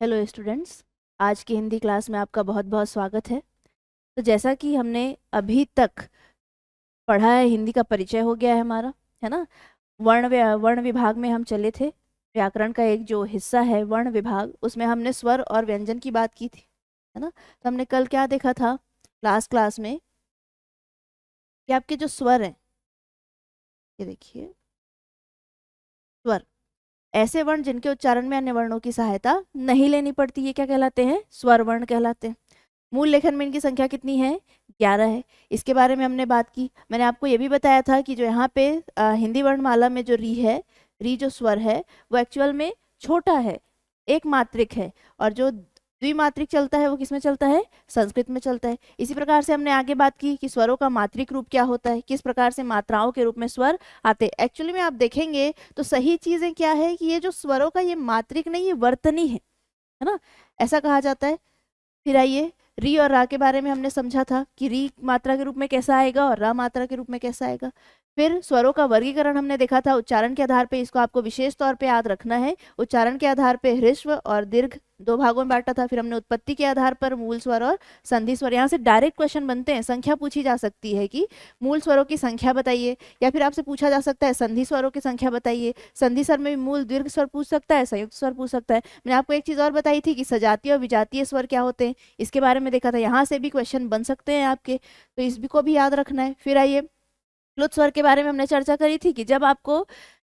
Hello students, आज की Hindi class में आपका बहुत बहुत स्वागत है। तो जैसा कि हमने अभी तक पढ़ा है, हिंदी का परिचय हो गया है हमारा, है ना। वर्ण विभाग में हम चले थे। व्याकरण का एक जो हिस्सा है वर्ण विभाग, उसमें हमने स्वर और व्यंजन की बात की थी, है ना। तो हमने कल क्या देखा था क्लास में कि आपके जो स्वर हैं, ये देखिए, स्वर ऐसे वर्ण जिनके उच्चारण में अन्य वर्णों की सहायता नहीं लेनी पड़ती, ये क्या कहलाते हैं? स्वर वर्ण कहलाते हैं। मूल लेखन में इनकी संख्या कितनी है? 11 है। इसके बारे में हमने बात की। मैंने आपको ये भी बताया था कि जो यहाँ पे हिंदी वर्णमाला में जो री है, री जो स्वर है वो एक्चुअल में छोटा है, एक मात्रिक है, और जो द्विमात्रिक चलता है वो किस में चलता है? संस्कृत में चलता है। इसी प्रकार से हमने आगे बात की कि स्वरों का मात्रिक रूप क्या होता है, किस प्रकार से मात्राओं के रूप में स्वर आते हैं। एक्चुअली में आप देखेंगे तो सही चीजें क्या है कि ये जो स्वरों का ये मात्रिक नहीं, ये वर्तनी है ना, ऐसा कहा जाता है। फिर आइए, री और रा के बारे में हमने समझा था कि री मात्रा के रूप में कैसा आएगा और रा मात्रा के रूप में कैसा आएगा। फिर स्वरों का वर्गीकरण हमने देखा था, उच्चारण के आधार पे इसको आपको विशेष तौर पे याद रखना है। उच्चारण के आधार पे ह्रस्व और दीर्घ दो भागों में बांटा था। फिर हमने उत्पत्ति के आधार पर मूल स्वर और संधि स्वर। यहाँ से डायरेक्ट क्वेश्चन बनते हैं, संख्या पूछी जा सकती है कि मूल स्वरों की संख्या बताइए, या फिर आपसे पूछा जा सकता है संधि स्वरों की संख्या बताइए। संधि स्वर में मूल दीर्घ स्वर पूछ सकता है, संयुक्त स्वर पूछ सकता है। मैंने आपको एक चीज और बताई थी कि सजातीय और विजातीय स्वर क्या होते हैं, इसके बारे में देखा था। यहाँ से भी क्वेश्चन बन सकते हैं आपके, तो इसको भी याद रखना है। फिर आइए, प्लुत स्वर के बारे में हमने चर्चा करी थी कि जब आपको,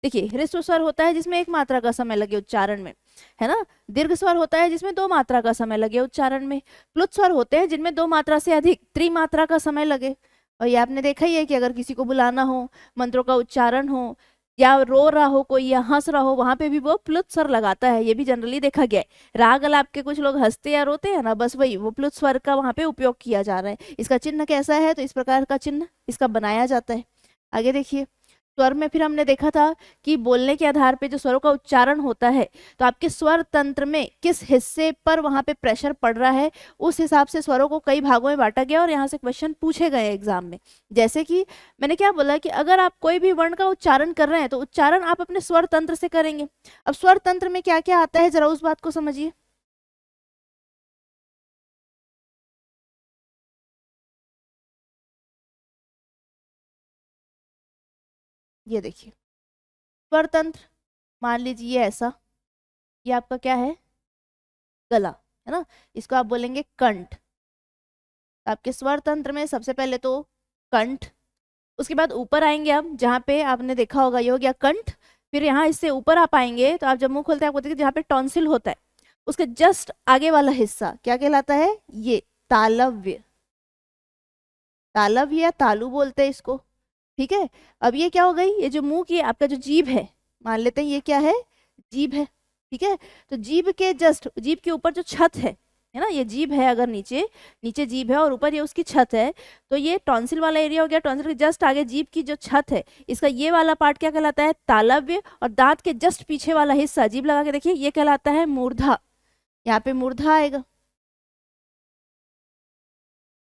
देखिए, ह्रस्व स्वर होता है जिसमें एक मात्रा का समय लगे उच्चारण में, है ना। दीर्घ स्वर होता है जिसमें दो मात्रा का समय लगे उच्चारण में। प्लुत स्वर होते हैं जिनमें दो मात्रा से अधिक त्रिमात्रा का समय लगे। और ये आपने देखा ही है कि अगर किसी को बुलाना हो, मंत्रों का उच्चारण हो, या रो रहा हो कोई या हंस रहा हो, वहां पे भी वो प्लुत स्वर लगाता है। ये भी जनरली देखा गया है। राग अलाप के कुछ लोग हंसते या रोते हैं ना, बस वही वो प्लुत स्वर का वहां पे उपयोग किया जा रहा है। इसका चिन्ह कैसा है? तो इस प्रकार का चिन्ह इसका बनाया जाता है। आगे देखिए, स्वर में फिर हमने देखा था कि बोलने के आधार पे जो स्वरों का उच्चारण होता है, तो आपके स्वर तंत्र में किस हिस्से पर वहां पे प्रेशर पड़ रहा है, उस हिसाब से स्वरों को कई भागों में बांटा गया और यहाँ से क्वेश्चन पूछे गए एग्जाम में। जैसे कि मैंने क्या बोला कि अगर आप कोई भी वर्ण का उच्चारण कर रहे हैं तो उच्चारण आप अपने स्वर तंत्र से करेंगे। अब स्वर तंत्र में क्या क्या आता है, जरा उस बात को समझिए। ये देखिए, स्वर तंत्र, मान लीजिए ऐसा, ये आपका क्या है? गला, है ना। इसको आप बोलेंगे कंठ। आपके स्वर तंत्र में सबसे पहले तो कंठ, उसके बाद ऊपर आएंगे आप, जहाँ पे आपने देखा होगा ये हो गया कंठ। फिर यहाँ इससे ऊपर आप आएंगे तो आप जब मुंह खोलते हैं आपको देखिए जहाँ पे टॉन्सिल होता है, उसके जस्ट आगे वाला हिस्सा क्या कहलाता है? ये तालव्य। तालव्य या तालु बोलते हैं इसको, ठीक है। अब ये क्या हो गई? ये जो मुंह की आपका जो जीभ है, मान लेते हैं ये क्या है? जीभ है, ठीक है। तो जीभ के जस्ट, जीभ के ऊपर जो छत है ना, ये जीभ है, अगर नीचे, नीचे जीभ है और ऊपर ये उसकी छत है, तो ये टॉन्सिल वाला एरिया हो गया। टॉन्सिल के जस्ट आगे जीभ की जो छत है, इसका ये वाला पार्ट क्या कहलाता है? तालव्य। और दांत के जस्ट पीछे वाला हिस्सा, जीभ लगा के देखिए, ये कहलाता है मूर्धा। यहाँ पे मूर्धा आएगा,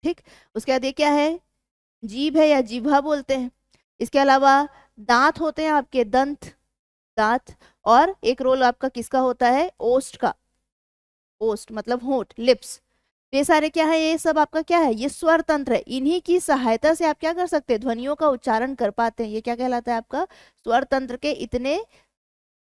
ठीक। उसके बाद ये क्या है? जीभ है या जीभा बोलते हैं। इसके अलावा दांत होते हैं आपके, दंत, दांत। और एक रोल आपका किसका होता है? ओष्ठ का। ओष्ठ मतलब होंठ, लिप्स। ये सारे क्या है? ये सब आपका क्या है? ये स्वर तंत्र है। इन्हीं की सहायता से आप क्या कर सकते हैं? ध्वनियों का उच्चारण कर पाते हैं। ये क्या कहलाता है? आपका स्वर तंत्र के इतने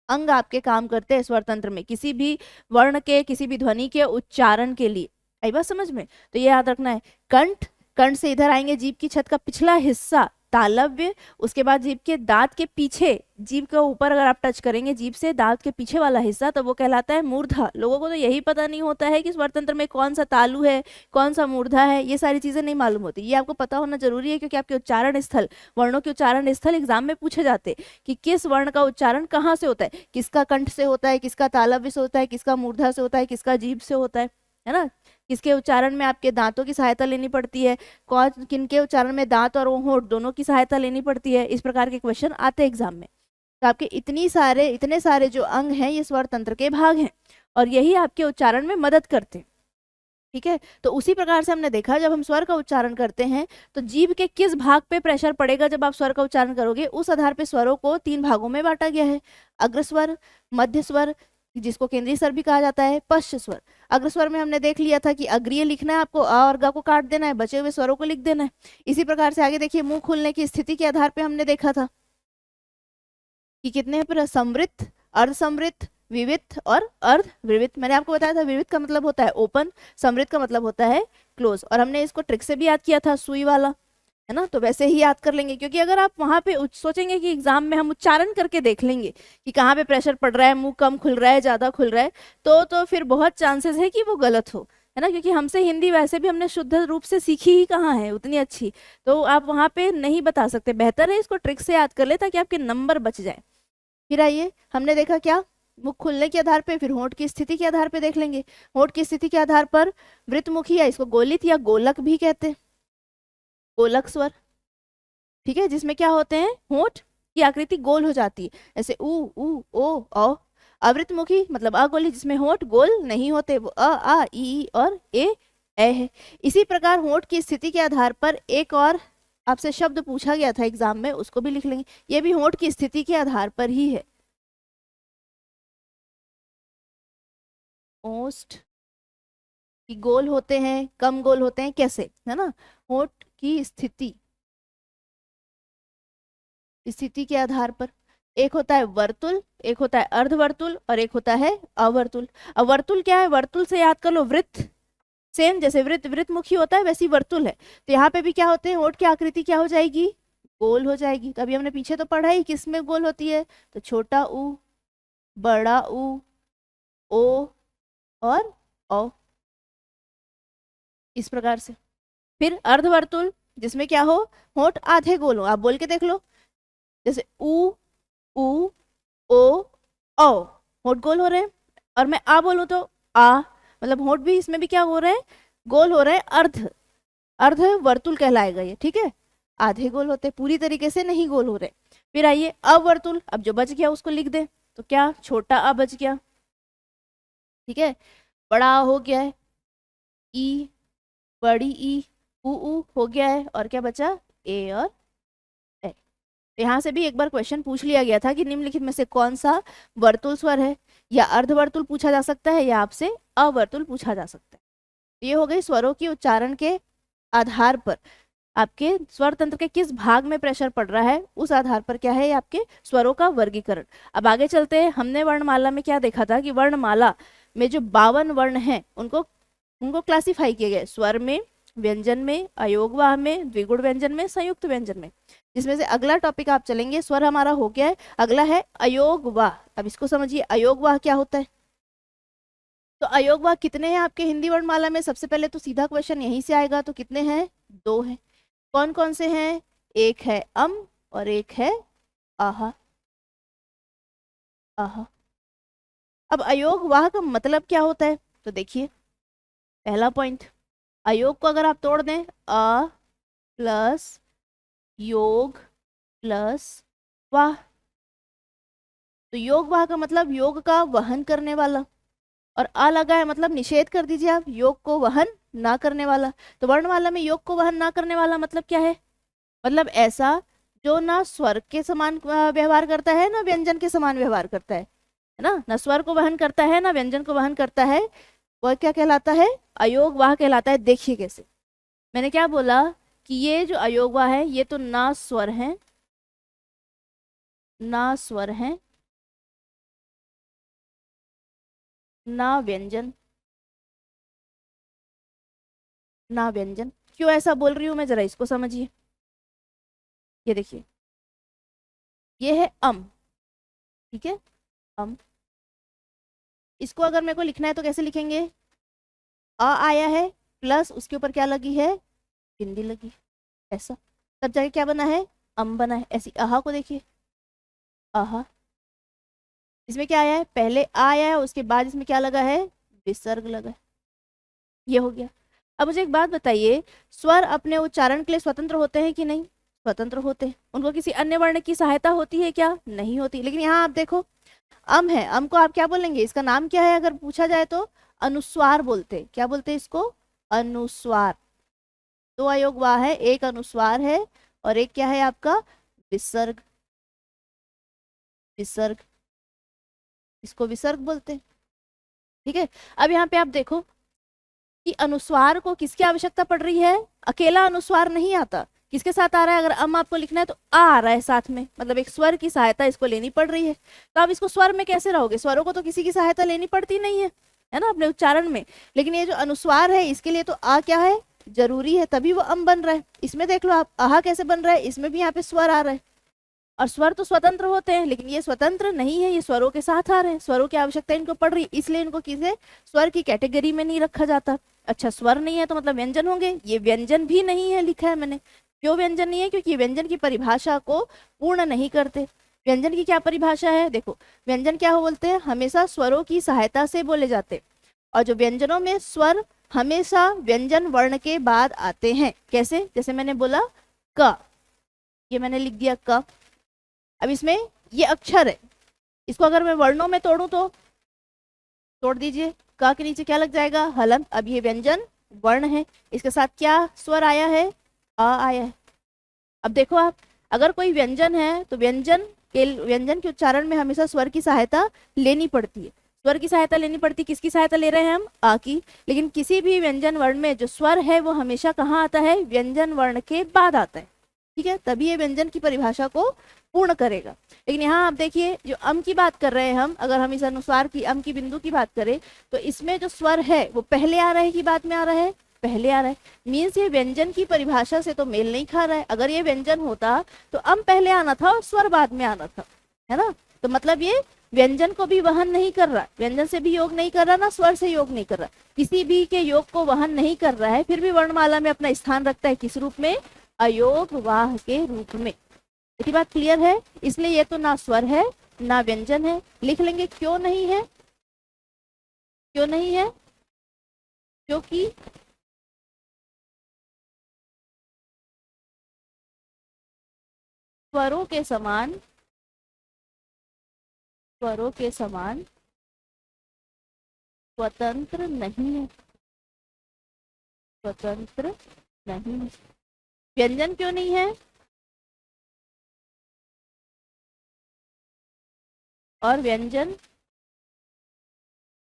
अंग आपके काम करते हैं स्वर तंत्र में, किसी भी वर्ण के, किसी भी ध्वनि के उच्चारण के लिए। आई बात समझ में? तो ये याद रखना है। कंठ, कंठ से इधर आएंगे, जीभ की छत का पिछला हिस्सा तालव्य। उसके बाद जीभ के दांत के पीछे, जीभ के ऊपर अगर आप टच करेंगे जीभ से दांत के पीछे वाला हिस्सा, तो वो कहलाता है मूर्धा। लोगों को तो यही पता नहीं होता है कि स्वर तंत्र में कौन सा तालु है, कौन सा मूर्धा है, ये सारी चीजें नहीं मालूम होती। ये आपको पता होना जरूरी है, क्योंकि आपके उच्चारण स्थल, वर्णों के उच्चारण स्थल एग्जाम में पूछे जाते हैं कि किस वर्ण का उच्चारण कहाँ से होता है, किसका कंठ से होता है, किसका तालव्य से होता है, किसका मूर्धा से होता है, किसका जीभ से होता है ना। किसके उच्चारण में आपके दांतों की सहायता लेनी पड़ती है, कौन किनके उच्चारण में दांत और होंठ दोनों की सहायता लेनी पड़ती है। इस प्रकार के क्वेश्चन आते हैं एग्जाम में। तो आपके इतने सारे जो अंग हैं ये स्वर तंत्र के भाग हैं, और यही आपके उच्चारण में मदद करते हैं, ठीक है। तो उसी प्रकार से हमने देखा, जब हम स्वर का उच्चारण करते हैं तो जीभ के किस भाग पे प्रेशर पड़ेगा जब आप स्वर का उच्चारण करोगे, उस आधार पे स्वरों को तीन भागों में बांटा गया है। अग्र स्वर, मध्य स्वर, जिसको केंद्रीय स्वर भी कहा जाता है। पश्च स्वर, अग्र स्वर में हमने देख लिया था कि अग्रीय लिखना है आपको, अ और ग को काट देना है, बचे हुए स्वरों को लिख देना है। इसी प्रकार से आगे देखिए, मुंह खुलने की स्थिति के आधार पे हमने देखा था कि कितने पर समृद्ध, अर्ध समृद्ध, विविध और अर्ध विविध। मैंने आपको बताया था विविध का मतलब होता है ओपन, समृद्ध का मतलब होता है क्लोज, और हमने इसको ट्रिक से भी याद किया था, सुई वाला, है ना। तो वैसे ही याद कर लेंगे, क्योंकि अगर आप वहां पे सोचेंगे कि एग्जाम में हम उच्चारण करके देख लेंगे कि कहाँ पे प्रेशर पड़ रहा है, मुंह कम खुल रहा है, ज्यादा खुल रहा है, तो फिर बहुत चांसेस है कि वो गलत हो, है ना। क्योंकि हमसे हिंदी वैसे भी हमने शुद्ध रूप से सीखी ही कहाँ है उतनी अच्छी, तो आप वहां पे नहीं बता सकते। बेहतर है इसको ट्रिक से याद कर ले ताकि आपके नंबर बच जाए। फिर आइए, हमने देखा क्या, मुख खुलने के आधार पे, फिर होंठ की स्थिति के आधार पे देख लेंगे। होंठ की स्थिति के आधार पर वृत्तमुखी, या इसको गोलित या गोलक भी कहते हैं, गोलक स्वर, ठीक है, जिसमें क्या होते हैं, होंठ की आकृति गोल हो जाती है, ऐसे ऊ ओ। अवृतमुखी मतलब अगोली, जिसमें होंठ गोल नहीं होते, वो आ ई और ए है। इसी प्रकार होंठ की स्थिति के आधार पर एक और आपसे शब्द पूछा गया था एग्जाम में, उसको भी लिख लेंगे, ये भी होंठ की स्थिति के आधार पर ही है। ओस्ट कि गोल होते हैं, कम गोल होते हैं, कैसे, है ना। होंठ की स्थिति, स्थिति के आधार पर एक होता है वर्तुल, एक होता है अर्धवर्तुल और एक होता है अवर्तुल। अब वर्तुल क्या है, वर्तुल से याद कर लो वृत्त, सेम जैसे वृत्त वृत्त मुखी होता है वैसी वर्तुल है। तो यहाँ पे भी क्या होते हैं, होंठ की आकृति क्या हो जाएगी, गोल हो जाएगी। तो अभी हमने पीछे तो पढ़ा ही किस में गोल होती है, तो छोटा ऊ, बड़ा ऊ, ओ और औ, इस प्रकार से। फिर अर्धवर्तुल, जिसमें क्या हो, होंठ आधे गोल हो, आप बोल के देख लो, जैसे ऊ ऊ ओ औ, होंठ गोल हो रहे हैं, और मैं आ बोलूं तो आ, मतलब होंठ भी इसमें भी क्या हो रहे हैं, गोल हो रहे हैं, अर्ध, अर्ध वर्तुल कहलाएगा ये, ठीक है। आधे गोल होते, पूरी तरीके से नहीं गोल हो रहे। फिर आइए अवर्तुल, अब जो बच गया उसको लिख दे, तो क्या, छोटा आ बच गया, ठीक है, बड़ा आ हो गया है, ई, बड़ी ई, ऊ हो गया है, और क्या बचा, ए और ए। तो यहाँ से भी एक बार क्वेश्चन पूछ लिया गया था कि निम्नलिखित में से कौन सा वर्तुल स्वर है, या अर्धवर्तुल पूछा जा सकता है, या आपसे अवर्तुल पूछा जा सकता है। ये हो गई स्वरों की उच्चारण के आधार पर आपके स्वर तंत्र के किस भाग में प्रेशर पड़ रहा है, उस आधार पर क्या है आपके स्वरों का वर्गीकरण। अब आगे चलते हैं, हमने वर्णमाला में क्या देखा था कि वर्णमाला में जो 52 वर्ण हैं उनको उनको क्लासिफाई किए गए, स्वर में, व्यंजन में, अयोगवाह में, द्विगुण व्यंजन में, संयुक्त व्यंजन में। जिसमें से अगला टॉपिक आप चलेंगे, स्वर हमारा हो गया है, अगला है अयोगवाह। अब इसको समझिए, अयोगवाह क्या होता है। तो अयोगवाह कितने हैं आपके हिंदी वर्णमाला में, सबसे पहले तो सीधा क्वेश्चन यहीं से आएगा, तो कितने हैं, 2 हैं। कौन कौन से हैं, एक है अम और एक है आहा, आहा। अब अयोगवाह का मतलब क्या होता है, तो देखिए, पहला पॉइंट, अयोग को अगर आप तोड़ दें, अ प्लस योग प्लस वाह, तो योग वाह का मतलब योग का वहन करने वाला, और आ लगा है मतलब निषेध कर दीजिए आप, योग को वहन ना करने वाला। तो वर्णमाला में योग को वहन ना करने वाला मतलब क्या है, मतलब ऐसा जो ना स्वर के समान व्यवहार करता है, ना व्यंजन के समान व्यवहार करता है ना, ना स्वर को वहन करता है ना व्यंजन को वहन करता है, वह क्या कहलाता है, अयोग वाह कहलाता है। देखिए कैसे, मैंने क्या बोला कि ये जो अयोग वाह है, ये तो ना स्वर है, ना स्वर है, ना व्यंजन, ना व्यंजन। क्यों ऐसा बोल रही हूं मैं, जरा इसको समझिए। ये देखिए, ये है अम, ठीक है, अम। इसको अगर मेरे को लिखना है तो कैसे लिखेंगे, अ आया है, प्लस उसके ऊपर क्या लगी है, बिंदी लगी, ऐसा, तब जाके क्या बना है, अम बना है। ऐसी आहा को देखिए, आहा, इसमें क्या आया है, पहले आ आया है, उसके बाद इसमें क्या लगा है, विसर्ग लगा है, ये हो गया। अब मुझे एक बात बताइए, स्वर अपने उच्चारण के लिए स्वतंत्र होते हैं कि नहीं, स्वतंत्र होते हैं, उनको किसी अन्य वर्ण की सहायता होती है क्या, नहीं होती। लेकिन यहाँ आप देखो, अम है, अम को आप क्या बोलेंगे, इसका नाम क्या है अगर पूछा जाए तो, अनुस्वार बोलते, क्या बोलते हैं इसको, अनुस्वार। दो अयोग वाह है, एक अनुस्वार है और एक क्या है आपका, विसर्ग, विसर्ग। इसको विसर्ग बोलते हैं। ठीक है, अब यहाँ पे आप देखो कि अनुस्वार को किसकी आवश्यकता पड़ रही है, अकेला अनुस्वार नहीं आता, किसके साथ आ रहा है, अगर अम आपको लिखना है तो आ रहा है साथ में, मतलब एक स्वर की सहायता इसको लेनी पड़ रही है। तो आप इसको स्वर में कैसे रहोगे, स्वरों को तो किसी की सहायता लेनी पड़ती नहीं है ना अपने उच्चारण में, लेकिन ये जो अनुस्वार है इसके लिए तो आ क्या है, जरूरी है, तभी वो अम बन रहा है। इसमें देख लो आप आहा कैसे बन रहा है, इसमें भी यहाँ पे स्वर आ रहा है, और स्वर तो स्वतंत्र होते हैं, लेकिन ये स्वतंत्र नहीं है, ये स्वरों के साथ आ रहे हैं, स्वरों की आवश्यकता इनको पड़ रही है, इसलिए इनको किसी स्वर की कैटेगरी में नहीं रखा जाता। अच्छा, स्वर नहीं है तो मतलब व्यंजन होंगे, ये व्यंजन भी नहीं है लिखा है मैंने। क्यों व्यंजन नहीं है, क्योंकि व्यंजन की परिभाषा को पूर्ण नहीं करते। व्यंजन की क्या परिभाषा है, देखो व्यंजन क्या हो बोलते हैं, हमेशा स्वरों की सहायता से बोले जाते, और जो व्यंजनों में स्वर हमेशा व्यंजन वर्ण के बाद आते हैं। कैसे, जैसे मैंने बोला क, ये मैंने लिख दिया क, अब इसमें ये अक्षर है, इसको अगर मैं वर्णों में तोड़ूं तो तोड़ दीजिए, क के नीचे क्या लग जाएगा, हलंत। अब ये व्यंजन वर्ण है, इसके साथ क्या स्वर आया है, अ आया है। अब देखो आप, अगर कोई व्यंजन है तो व्यंजन के उच्चारण में हमेशा स्वर की सहायता लेनी पड़ती है। स्वर की सहायता लेनी पड़ती, किसकी सहायता ले रहे हैं हम, आ की, लेकिन किसी भी व्यंजन वर्ण में जो स्वर है वो हमेशा कहाँ आता है, व्यंजन वर्ण के बाद आता है। ठीक है, तभी ये व्यंजन की परिभाषा को पूर्ण करेगा। लेकिन यहाँ आप देखिए, जो अम की बात कर रहे हैं हम, अगर हम इस अनुस्वार की अम की बिंदु की बात करें तो इसमें जो स्वर है वो पहले आ रहा है कि बाद में आ रहा है, पहले आ रहा है। मीन्स ये व्यंजन की परिभाषा से तो मेल नहीं खा रहा है। अगर ये व्यंजन होता तो अम पहले आना था और स्वर बाद में आना था, है ना। तो मतलब ये व्यंजन को भी वहन नहीं कर रहा, व्यंजन से भी योग नहीं कर रहा, ना स्वर से योग नहीं कर रहा, किसी भी के योग को वहन नहीं कर रहा है, फिर भी वर्णमाला में अपना स्थान रखता है, किस रूप में, अयोग वाह के रूप में। इतनी बात क्लियर है। इसलिए ये तो ना स्वर है ना व्यंजन है। लिख लेंगे क्यों नहीं है, क्यों नहीं है, क्योंकि स्वरों के समान, स्वरों के समान स्वतंत्र नहीं है, स्वतंत्र नहीं है। व्यंजन क्यों नहीं है, और व्यंजन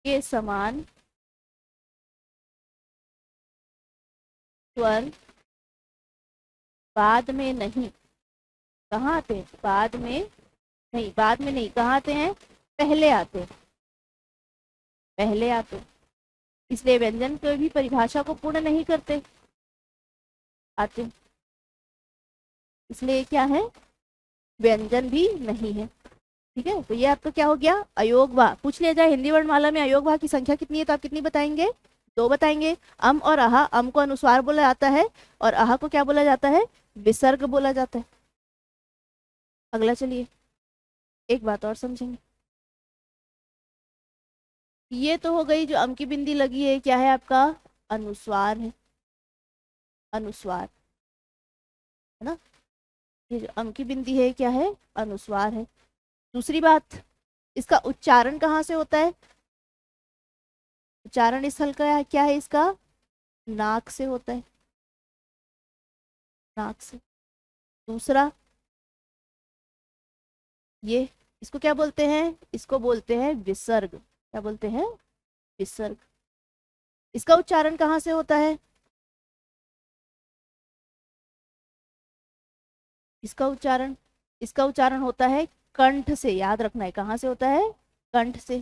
के समान स्वर बाद में नहीं, कहाँ आते हैं, बाद में नहीं, बाद में नहीं, कहाँ आते हैं, पहले आते हैं, पहले आते हैं। इसलिए व्यंजन की भी परिभाषा को पूर्ण नहीं करते, आते, इसलिए क्या है, व्यंजन भी नहीं है। ठीक है, तो ये आपका क्या हो गया, अयोग वाह। पूछ लिया जाए हिंदी वर्णमाला में अयोग वाह की संख्या कितनी है, तो आप कितनी बताएंगे, दो बताएंगे। अम और आहा, अम को अनुस्वार बोला जाता है और आहा को क्या बोला जाता है, विसर्ग बोला जाता है। अगला चलिए, एक बात और समझेंगे। ये तो हो गई जो अम की बिंदी लगी है, क्या है आपका, अनुस्वार है, अनुस्वार, है ना। ये जो अम की बिंदी है क्या है, अनुस्वार है। दूसरी बात, इसका उच्चारण कहाँ से होता है, उच्चारण स्थल का क्या है इसका, नाक से होता है, नाक से। दूसरा, ये इसको क्या बोलते हैं, इसको बोलते हैं विसर्ग, क्या बोलते हैं, विसर्ग। इसका उच्चारण कहाँ से होता है, इसका उच्चारण होता है कंठ से, याद रखना है, कहाँ से होता है, कंठ से।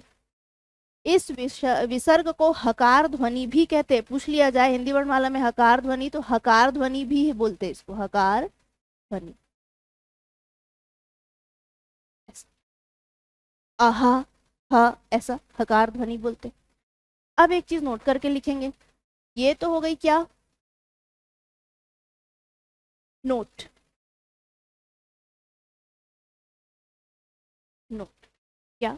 इस विसर्ग को हकार ध्वनि भी कहते हैं। पूछ लिया जाए हिंदी वर्णमाला में हकार ध्वनि, तो हकार ध्वनि भी बोलते हैं इसको, हकार ध्वनि। आहा, हा, ऐसा हकार ध्वनि बोलते। अब एक चीज नोट करके लिखेंगे, ये तो हो गई क्या, नोट, नोट क्या,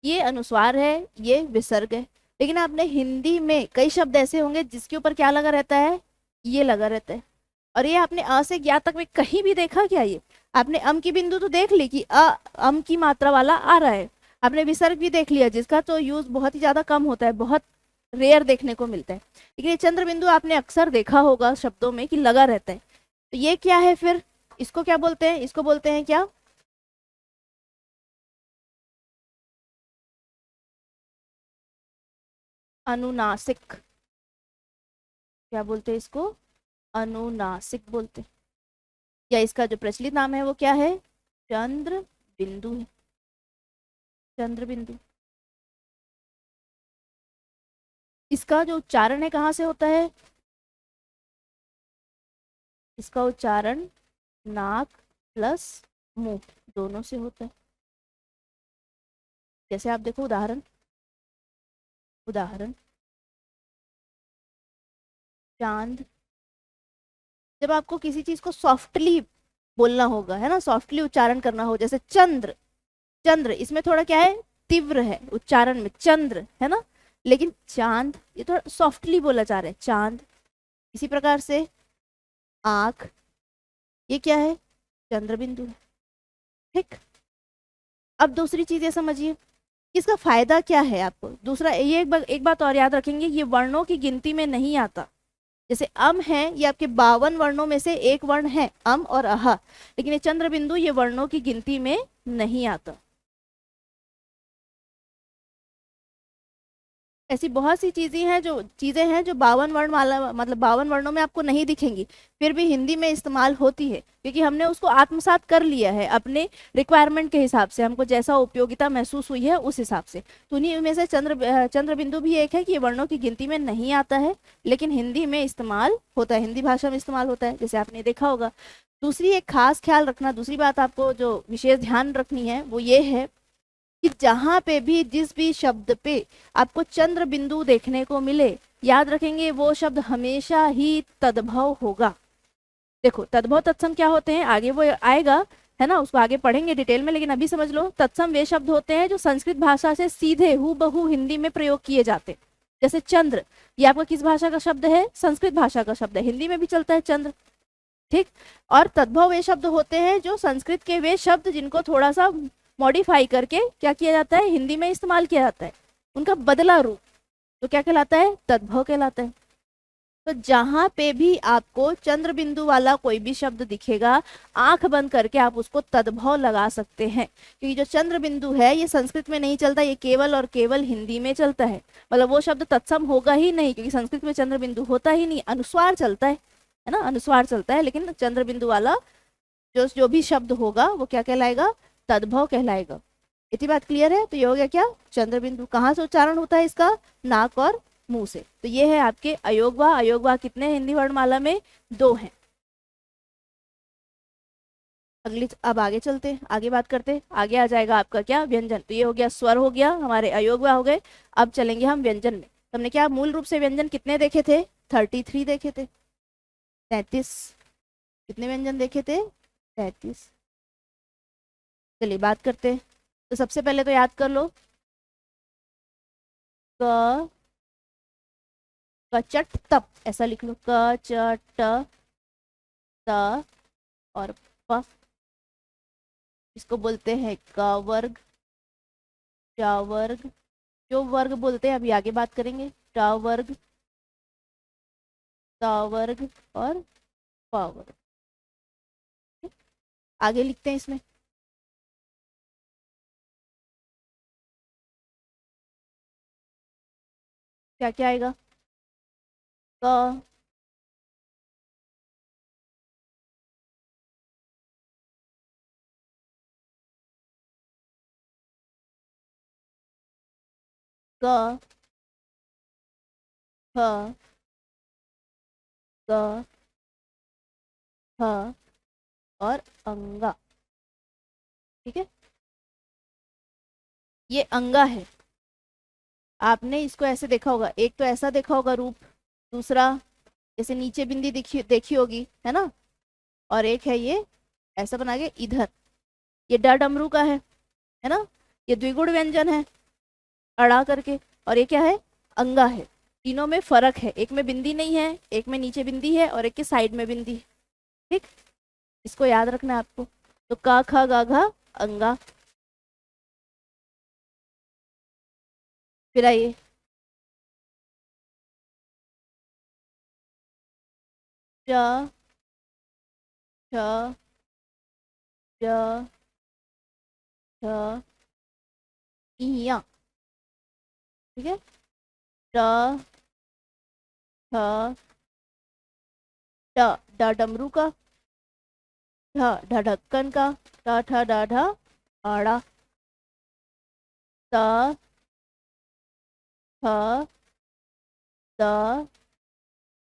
ये अनुस्वार है, ये विसर्ग है। लेकिन आपने हिंदी में कई शब्द ऐसे होंगे जिसके ऊपर क्या लगा रहता है, ये लगा रहता है। और ये आपने अ से ज्ञा तक में कहीं भी देखा क्या, ये आपने अम की बिंदु तो देख ली कि अम की मात्रा वाला आ रहा है, आपने विसर्ग भी देख लिया जिसका तो यूज बहुत ही ज्यादा कम होता है, बहुत रेयर देखने को मिलता है। लेकिन ये चंद्र बिंदु आपने अक्सर देखा होगा शब्दों में कि लगा रहता है। तो ये क्या है फिर, इसको क्या बोलते हैं, इसको बोलते हैं क्या, अनुनासिक, क्या बोलते हैं इसको, अनुनासिक बोलते हैं। या इसका जो प्रचलित नाम है वो क्या है, चंद्र बिंदु है, चंद्र बिंदु। इसका जो उच्चारण है कहाँ से होता है, इसका उच्चारण नाक प्लस मुंह दोनों से होता है। जैसे आप देखो उदाहरण, उदाहरण चांद। जब आपको किसी चीज को सॉफ्टली बोलना होगा, है ना, सॉफ्टली उच्चारण करना हो, जैसे चंद्र, चंद्र इसमें थोड़ा क्या है, तीव्र है उच्चारण में, चंद्र है ना, लेकिन चांद ये थोड़ा सॉफ्टली बोला जा रहा है, चांद। इसी प्रकार से आंख, ये क्या है, चंद्र बिंदु है। ठीक। अब दूसरी चीज ये समझिए, इसका फायदा क्या है आपको, दूसरा ये एक बात और याद रखेंगे, ये वर्णों की गिनती में नहीं आता। जैसे अम है, ये आपके 52 वर्णों में से एक वर्ण है, अम और अह, लेकिन ये चंद्र बिंदु ये वर्णों की गिनती में नहीं आता। ऐसी बहुत सी चीजें हैं जो 52 वर्ण वाला, मतलब 52 वर्णों में आपको नहीं दिखेंगी, फिर भी हिंदी में इस्तेमाल होती है, क्योंकि हमने उसको आत्मसात कर लिया है अपने रिक्वायरमेंट के हिसाब से, हमको जैसा उपयोगिता महसूस हुई है उस हिसाब से। तो उन्हीं में से चंद्र बिंदु भी एक है कि ये वर्णों की गिनती में नहीं आता है, लेकिन हिंदी में इस्तेमाल होता है, हिंदी भाषा में इस्तेमाल होता है, जैसे आपने देखा होगा। दूसरी एक खास ख्याल रखना, दूसरी बात आपको जो विशेष ध्यान रखनी है वो ये है कि जहां पे भी, जिस भी शब्द पे आपको चंद्र बिंदु देखने को मिले, याद रखेंगे वो शब्द हमेशा ही तद्भव होगा। देखो तद्भव तत्सम क्या होते हैं, आगे वो आएगा, है ना, उसको आगे पढ़ेंगे डिटेल में, लेकिन अभी समझ लो तत्सम वे शब्द होते हैं जो संस्कृत भाषा से सीधे हूबहू हिंदी में प्रयोग किए जाते हैं। जैसे चंद्र, ये आपका किस भाषा का शब्द है, संस्कृत भाषा का शब्द है, हिंदी में भी चलता है चंद्र। ठीक। और तद्भव वे शब्द होते हैं जो संस्कृत के वे शब्द जिनको थोड़ा सा मॉडिफाई करके क्या किया जाता है, हिंदी में इस्तेमाल किया जाता है, उनका बदला रूप, तो क्या कहलाता है, तद्भव कहलाता है। तो जहां पे भी आपको चंद्र बिंदु वाला कोई भी शब्द दिखेगा, आंख बंद करके आप उसको तद्भव लगा सकते हैं, क्योंकि जो चंद्र बिंदु है ये संस्कृत में नहीं चलता, ये केवल और केवल हिंदी में चलता है। मतलब वो शब्द तत्सम होगा ही नहीं, क्योंकि संस्कृत में चंद्र बिंदु होता ही नहीं, अनुस्वार चलता है ना, अनुस्वार चलता है, लेकिन चंद्र बिंदु वाला जो भी शब्द होगा वो क्या कहलाएगा, तद्भव कहलाएगा। इतनी बात क्लियर है। तो ये हो गया क्या, चंद्र बिंदु। कहाँ से उच्चारण होता है इसका, नाक और मुंह से। तो ये है आपके अयोगवा। अयोगवा कितने हिंदी वर्णमाला में, 2 हैं। अब आगे चलते, आगे बात करते, आगे आ जाएगा आपका क्या, व्यंजन। तो ये हो गया स्वर, हो गया हमारे अयोगवा हो गए। अब चलेंगे हम व्यंजन में। तो हमने क्या मूल रूप से व्यंजन कितने देखे थे, 33 देखे थे, 33, कितने व्यंजन देखे थे, 33। चलिए बात करते हैं। तो सबसे पहले तो याद कर लो, क, कचट तप, ऐसा लिख लो, क च ट त और प, इसको बोलते हैं क वर्ग, च वर्ग, जो वर्ग बोलते हैं अभी आगे बात करेंगे, ट वर्ग, त वर्ग और प वर्ग। आगे लिखते हैं इसमें, क्या क्या आएगा, क, क, ख, ग, ह और अंगा। ठीक है, ये अंगा है। आपने इसको ऐसे देखा होगा, एक तो ऐसा देखा होगा रूप, दूसरा जैसे नीचे बिंदी देखी देखी होगी, है ना, और एक है ये ऐसा बना के इधर, ये ड डमरू का है ना, ये द्विगुण व्यंजन है, अड़ा करके, और ये क्या है, अंगा है। तीनों में फर्क है, एक में बिंदी नहीं है, एक में नीचे बिंदी है और एक के साइड में बिंदी है। ठीक, इसको याद रखना है आपको। तो क ख ग घ अंगा। फिर आइए, च छ ज छ इया। ठीक है, ड ठ ड ड डमरू का, ढ ढ ढक्कन का, ठ ठ ड ढ आड़ा, त थ द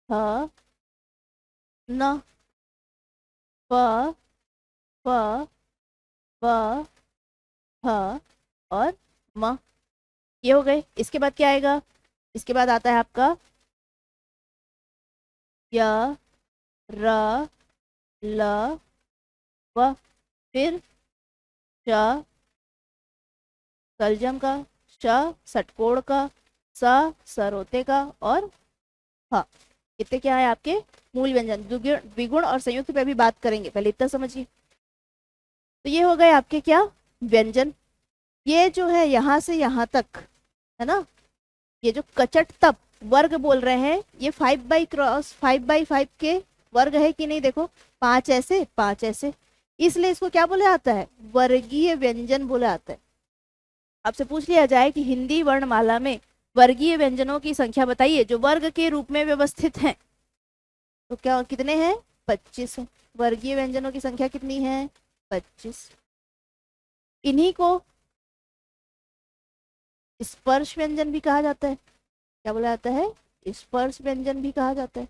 थ न, प फ ब भ और म। ये हो गए। इसके बाद क्या आएगा? इसके बाद आता है आपका य र ल व, फिर श कलजम का, श षटकोण का, स सरोते का और ह। इतने क्या है आपके मूल व्यंजन। द्विगुण और संयुक्त पे भी बात करेंगे, पहले इतना समझिए। तो ये हो गए आपके क्या व्यंजन। ये जो है यहाँ से यहाँ तक है ना, ये जो कचट तप वर्ग बोल रहे हैं, ये 5/5 के वर्ग है कि नहीं? देखो 5 ऐसे 5 ऐसे, इसलिए इसको क्या बोला जाता है? वर्गीय व्यंजन बोला जाता है। आपसे पूछ लिया जाए कि हिंदी वर्णमाला में वर्गीय व्यंजनों की संख्या बताइए जो वर्ग के रूप में व्यवस्थित हैं, तो क्या कितने हैं? 25 है। वर्गीय व्यंजनों की संख्या कितनी है? 25। इन्हीं को स्पर्श व्यंजन भी कहा जाता है। क्या बोला जाता है? स्पर्श व्यंजन भी कहा जाता है।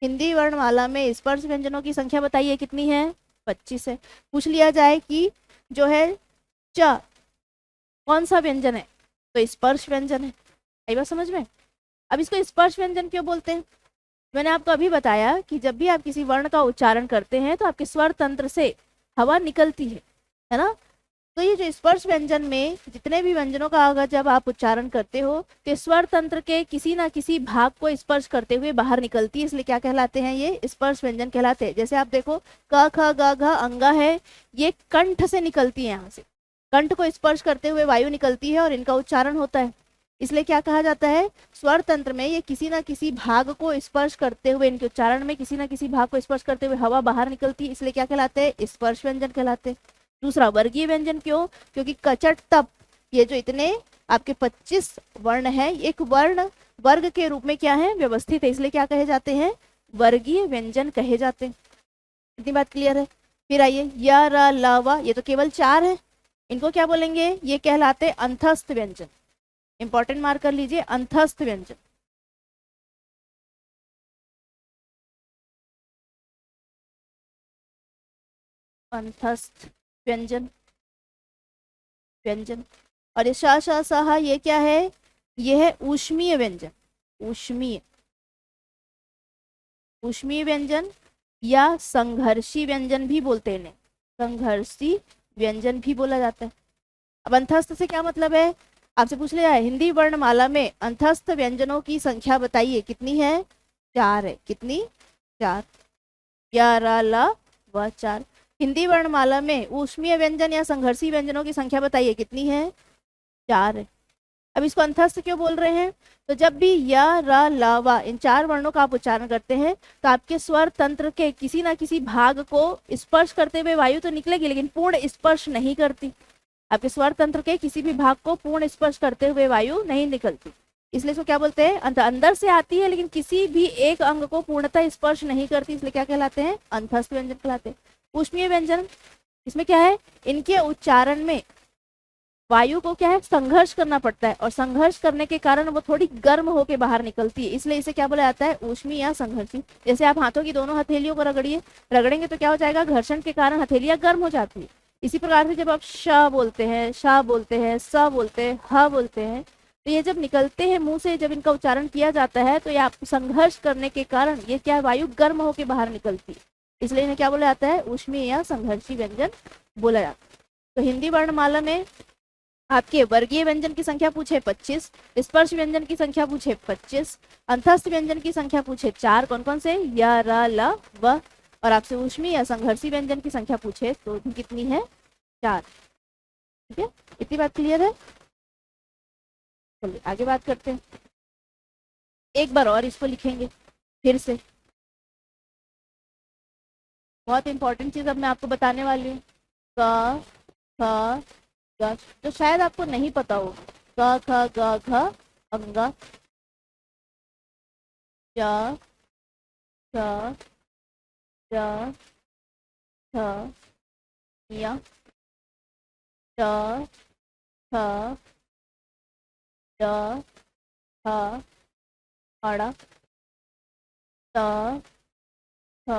हिंदी वर्णमाला में स्पर्श व्यंजनों की संख्या बताइए कितनी है? 25 है। पूछ लिया जाए कि जो है च कौन सा व्यंजन है, तो स्पर्श व्यंजन है। आई बात समझ में? अब इसको स्पर्श व्यंजन क्यों बोलते हैं? मैंने आपको अभी बताया कि जब भी आप किसी वर्ण का उच्चारण करते हैं तो आपके स्वर तंत्र से हवा निकलती है ना? तो ये जो स्पर्श व्यंजन में जितने भी व्यंजनों का अगर जब आप उच्चारण करते हो तो स्वर तंत्र के किसी ना किसी भाग को स्पर्श करते हुए बाहर निकलती है, इसलिए क्या कहलाते हैं? ये स्पर्श व्यंजन कहलाते हैं। जैसे आप देखो क ख ग घ अंगा है, ये कंठ से निकलती है, यहाँ से कंठ को स्पर्श करते हुए वायु निकलती है और इनका उच्चारण होता है। इसलिए क्या कहा जाता है? स्वर तंत्र में ये किसी ना किसी भाग को स्पर्श करते हुए, इनके उच्चारण में किसी ना किसी भाग को स्पर्श करते हुए हवा बाहर निकलती है, इसलिए क्या कहलाते हैं? स्पर्श व्यंजन कहलाते हैं। दूसरा वर्गीय व्यंजन क्यों? क्योंकि कचट तप ये जो इतने आपके 25 वर्ण है, एक वर्ण वर्ग के रूप में क्या है? व्यवस्थित है, इसलिए क्या कहे जाते हैं? वर्गीय व्यंजन कहे जाते हैं। इतनी बात क्लियर है? फिर आइए य र ल व, ये तो केवल 4 है, इनको क्या बोलेंगे? ये कहलाते अंतस्थ व्यंजन। इंपॉर्टेंट मार्क कर लीजिए, अंतस्थ व्यंजन। अंतस्थ व्यंजन व्यंजन। और ये श श स ह, ये क्या है? ये है ऊष्मीय व्यंजन। ऊष्मीय ऊष्मीय व्यंजन या संघर्षी व्यंजन भी बोलते हैं इन्हें, संघर्षी व्यंजन भी बोला जाता है। अब अंतस्थ से क्या मतलब है? आपसे पूछ लिया है हिंदी वर्णमाला में अंतस्थ व्यंजनों की संख्या बताइए कितनी है? 4 है। कितनी? 4। या रा ला व 4। हिंदी वर्णमाला में ऊष्मीय व्यंजन या संघर्षी व्यंजनों की संख्या बताइए कितनी है? 4 है। अब इसको अंतस्थ क्यों बोल रहे हैं? तो जब भी य र ल व इन 4 वर्णों का आप उच्चारण करते हैं तो आपके स्वर तंत्र के किसी ना किसी भाग को स्पर्श करते हुए वायु तो निकलेगी, लेकिन पूर्ण स्पर्श नहीं करती। आपके स्वर तंत्र के किसी भी भाग को पूर्ण स्पर्श करते हुए वायु नहीं निकलती, इसलिए इसको क्या बोलते हैं? अंदर से आती है लेकिन किसी भी एक अंग को पूर्णतः स्पर्श नहीं करती, इसलिए क्या कहलाते हैं? अंतस्थ व्यंजन कहलाते हैं। ऊष्मीय व्यंजन, इसमें क्या है? इनके उच्चारण में वायु को क्या है? संघर्ष करना पड़ता है, और संघर्ष करने के कारण वो थोड़ी गर्म होकर बाहर निकलती है, इसलिए इसे क्या बोला जाता है? ऊष्मीय या संघर्षी। जैसे आप हाथों की दोनों हथेलियों को रगड़ेंगे तो क्या हो जाएगा? घर्षण के कारण हथेलियां गर्म हो जाती है। इसी प्रकार से जब आप श बोलते हैं, श बोलते हैं, स बोलते हैं, ह बोलते हैं, तो ये जब निकलते हैं मुंह से, जब इनका उच्चारण किया जाता है तो ये आप संघर्ष करने के कारण ये क्या है? वायु गर्म होकर बाहर निकलती है, इसलिए इन्हें क्या बोला जाता है? ऊष्मीय या संघर्षी व्यंजन बोला जाता है। तो हिंदी वर्णमाला में आपके वर्गीय व्यंजन की संख्या पूछे 25, स्पर्श व्यंजन की संख्या पूछे 25, अंतस्थ व्यंजन की संख्या पूछे 4, कौन कौन से? य र ल व, और आपसे ऊष्मीय या संघर्षी व्यंजन की संख्या पूछे तो कितनी है? 4। ठीक है, इतनी बात क्लियर है? चलिए आगे बात करते हैं। एक बार और इसको लिखेंगे फिर से, बहुत इंपॉर्टेंट चीज अब मैं आपको बताने वाली हूँ। क ख ग, जो शायद आपको नहीं पता हो। क ख ग घ अंगा, च छ ज छ य च छ ज छ अड़ त थ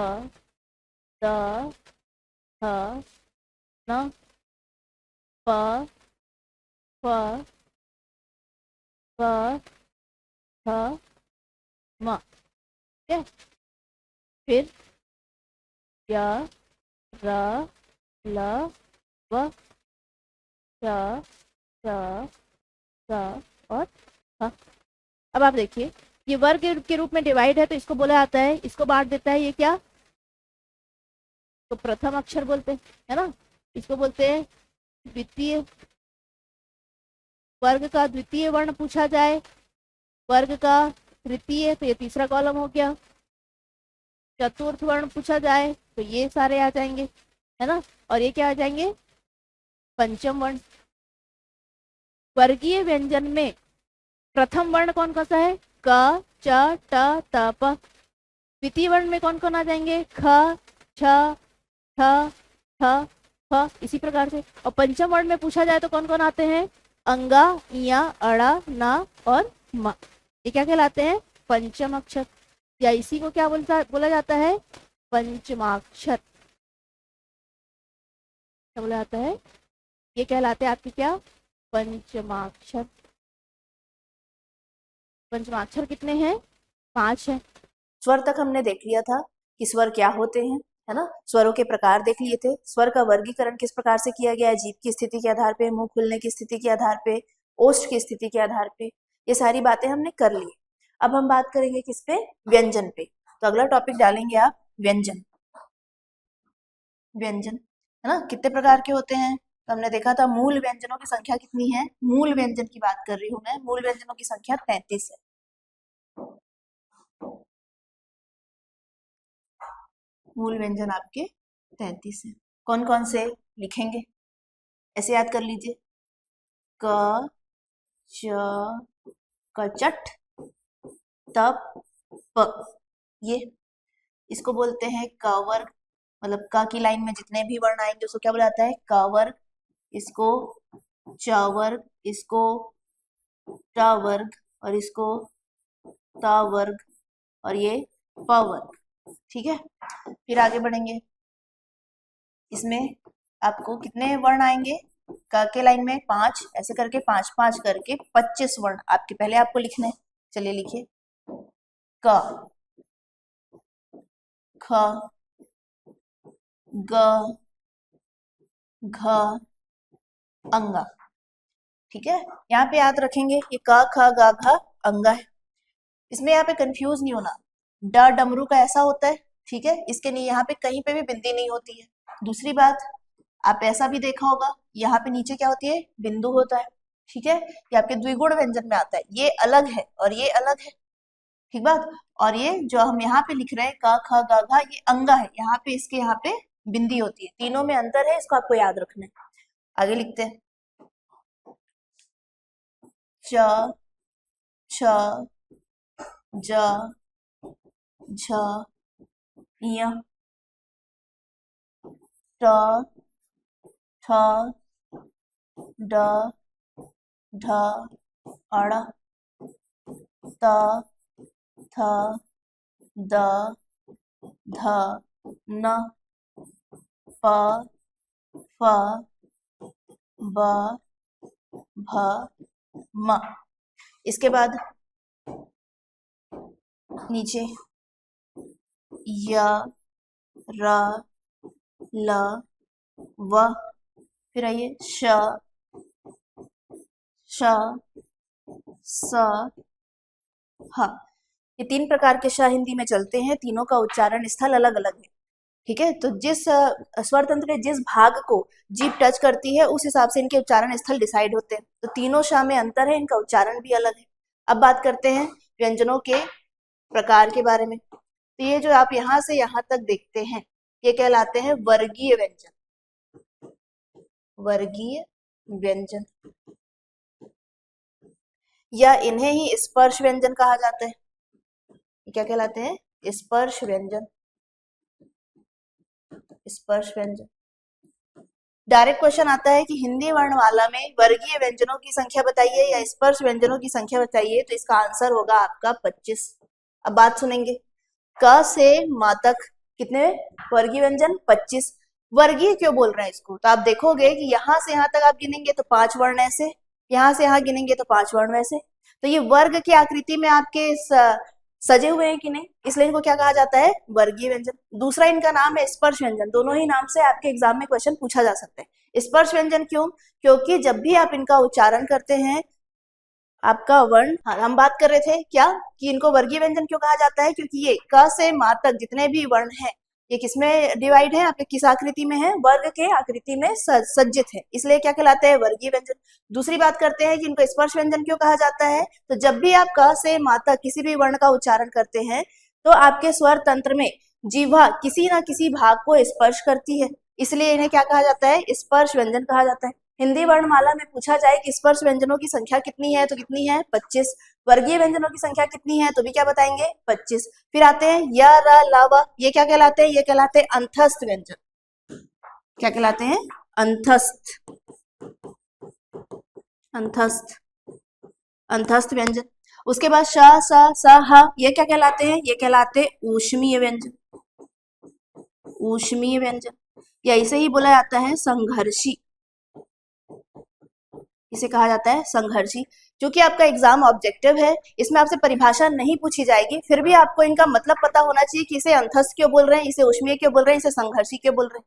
द थ न प फ फ फ म। ठीक है, फिर य र ल व च च च और ह। अब आप देखिए, ये वर्ग के रूप में डिवाइड है तो इसको बोला जाता है, इसको बांट देता है ये क्या, तो प्रथम अक्षर बोलते हैं, है ना। इसको बोलते हैं द्वितीय। वर्ग का द्वितीय वर्ण पूछा जाए, वर्ग का तृतीय, तो ये तीसरा कॉलम हो गया। चतुर्थ वर्ण पूछा जाए तो ये सारे आ जाएंगे, है ना। और ये क्या आ जाएंगे, पंचम वर्ण। वर्गीय व्यंजन में प्रथम वर्ण कौन कौन सा है, क च ट त प। द्वितीय वर्ण में कौन कौन आ जाएंगे, ख छ ठ ठ फ, इसी प्रकार से। और पंचम वर्ण में पूछा जाए तो कौन कौन आते हैं, अंगा, इया, अड़ा, ना और म। ये क्या कहलाते हैं, पंचम अक्षर, या इसी को क्या बोला जाता है, पंचमाक्षर। क्या बोला जाता है, ये कहलाते हैं आपके क्या, पंचमाक्षर। पंचमाक्षर कितने हैं, 5 है। स्वर तक हमने देख लिया था कि स्वर क्या होते हैं, है ना। स्वरों के प्रकार देख लिए थे, स्वर का वर्गीकरण किस प्रकार से किया गया है, जीभ की स्थिति के आधार पे, मुंह खुलने की स्थिति के आधार पे, ओष्ठ की स्थिति के आधार पे, ये सारी बातें हमने कर ली। अब हम बात करेंगे किस पे, व्यंजन पे। तो अगला टॉपिक डालेंगे आप व्यंजन। व्यंजन, है ना, कितने प्रकार के होते हैं, तो हमने देखा था मूल व्यंजनों की संख्या कितनी है, मूल व्यंजन की बात कर रही हूं मैं, मूल व्यंजनों की संख्या 33 है। मूल व्यंजन आपके 33 है। कौन कौन से लिखेंगे, ऐसे याद कर लीजिए, क च कचट तप प, ये इसको बोलते हैं क वर्ग। मतलब क की लाइन में जितने भी वर्ण आएंगे उसको क्या बोला जाता है, क वर्ग। इसको च वर्ग, इसको ट वर्ग, और इसको त वर्ग, और ये प वर्ग। ठीक है, फिर आगे बढ़ेंगे। इसमें आपको कितने वर्ण आएंगे, क के लाइन में 5, ऐसे करके 5 5 करके 25 वर्ण आपके पहले आपको लिखने हैं। चलिए लिखिए, क, ख, ग, घ, अंगा। ठीक है, यहाँ पे याद रखेंगे ये क ख ग घ अंगा है। इसमें यहाँ पे कंफ्यूज नहीं होना, ड डमरू का ऐसा होता है, ठीक है, इसके लिए यहाँ पे कहीं पे भी बिंदी नहीं होती है। दूसरी बात, आप ऐसा भी देखा होगा, यहाँ पे नीचे क्या होती है, बिंदु होता है। ठीक है, ये आपके द्विगुण व्यंजन में आता है, ये अलग है और ये अलग है। ठीक बात, और ये जो हम यहाँ पे लिख रहे हैं क ख ग घ, ये अंगा है, यहाँ पे इसके यहाँ पे बिंदी होती है, तीनों में अंतर है, इसको आपको याद रखना है। आगे लिखते हैं, च छ ज झ य ट ठ ड ढ अड़ त थ द ध न प फ ब भ म। इसके बाद नीचे य र ल व, फिर आइए श श स ह। ये 3 प्रकार के श हिंदी में चलते हैं, तीनों का उच्चारण स्थल अलग अलग है। ठीक है, तो जिस स्वर तंत्र के जिस भाग को जीभ टच करती है उस हिसाब से इनके उच्चारण स्थल डिसाइड होते हैं। तो तीनों श में अंतर है, इनका उच्चारण भी अलग है। अब बात करते हैं व्यंजनों के प्रकार के बारे में। तो ये जो आप यहाँ से यहाँ तक देखते हैं, ये कहलाते हैं वर्गीय व्यंजन। वर्गीय व्यंजन, या इन्हें ही स्पर्श व्यंजन कहा जाता है। क्या कहलाते हैं? स्पर्श व्यंजन। स्पर्श व्यंजन। डायरेक्ट क्वेश्चन आता है कि हिंदी वर्णमाला में वर्गीय व्यंजनों की संख्या बताइए या स्पर्श व्यंजनों की संख्या बताइए, तो इसका आंसर होगा आपका 25। अब बात सुनेंगे, क से मा तक कितने वर्गीय व्यंजन? 25। वर्गीय क्यों बोल रहे हैं इसको? तो आप देखोगे कि यहाँ से यहाँ तक आप गिनेंगे तो 5 वर्ण ऐसे, यहाँ से यहाँ गिनेंगे तो 5 वर्ण वैसे, तो ये वर्ग की आकृति में आपके सजे हुए हैं कि नहीं, इसलिए इनको क्या कहा जाता है? वर्गीय व्यंजन। दूसरा इनका नाम है स्पर्श व्यंजन। दोनों ही नाम से आपके एग्जाम में क्वेश्चन पूछा जा सकता है। स्पर्श व्यंजन क्यों? क्योंकि जब भी आप इनका उच्चारण करते हैं, आपका वर्ण, हम बात कर रहे थे क्या कि इनको वर्गीय व्यंजन क्यों कहा जाता है? क्योंकि ये क से मा तक जितने भी वर्ण हैं, ये किसमें डिवाइड है? आपके किस आकृति में है? वर्ग के आकृति में सज्जित है, इसलिए क्या कहलाते हैं? वर्गीय व्यंजन। दूसरी बात करते हैं कि इनको स्पर्श व्यंजन क्यों कहा जाता है? तो जब भी आप क से मा तक किसी भी वर्ण का उच्चारण करते हैं, तो आपके स्वर तंत्र में जीवा किसी ना किसी भाग को स्पर्श करती है, इसलिए इन्हें क्या कहा जाता है? स्पर्श व्यंजन कहा जाता है। हिंदी वर्णमाला में पूछा जाए कि स्पर्श व्यंजनों की संख्या कितनी है, तो कितनी है? 25। वर्गीय व्यंजनों की संख्या कितनी है, तो भी क्या बताएंगे? 25। फिर आते हैं य, र, ल, व, ये क्या कहलाते हैं? ये कहलाते हैं अंतस्थ व्यंजन। क्या कहलाते हैं? अंतस्थ। अंतस्थ, अंतस्थ व्यंजन। उसके बाद श, स, स, ह, ये क्या कहलाते हैं? ये कहलाते हैं ऊष्मीय व्यंजन। ऊष्मीय व्यंजन, या इसे ही बोला जाता है संघर्षी, इसे कहा जाता है संघर्षी। क्योंकि आपका एग्जाम ऑब्जेक्टिव है, इसमें आपसे परिभाषा नहीं पूछी जाएगी, फिर भी आपको इनका मतलब पता होना चाहिए कि इसे अंतस्थ क्यों बोल रहे हैं, इसे ऊष्मीय क्यों बोल रहे हैं, इसे संघर्षी क्यों बोल रहे हैं।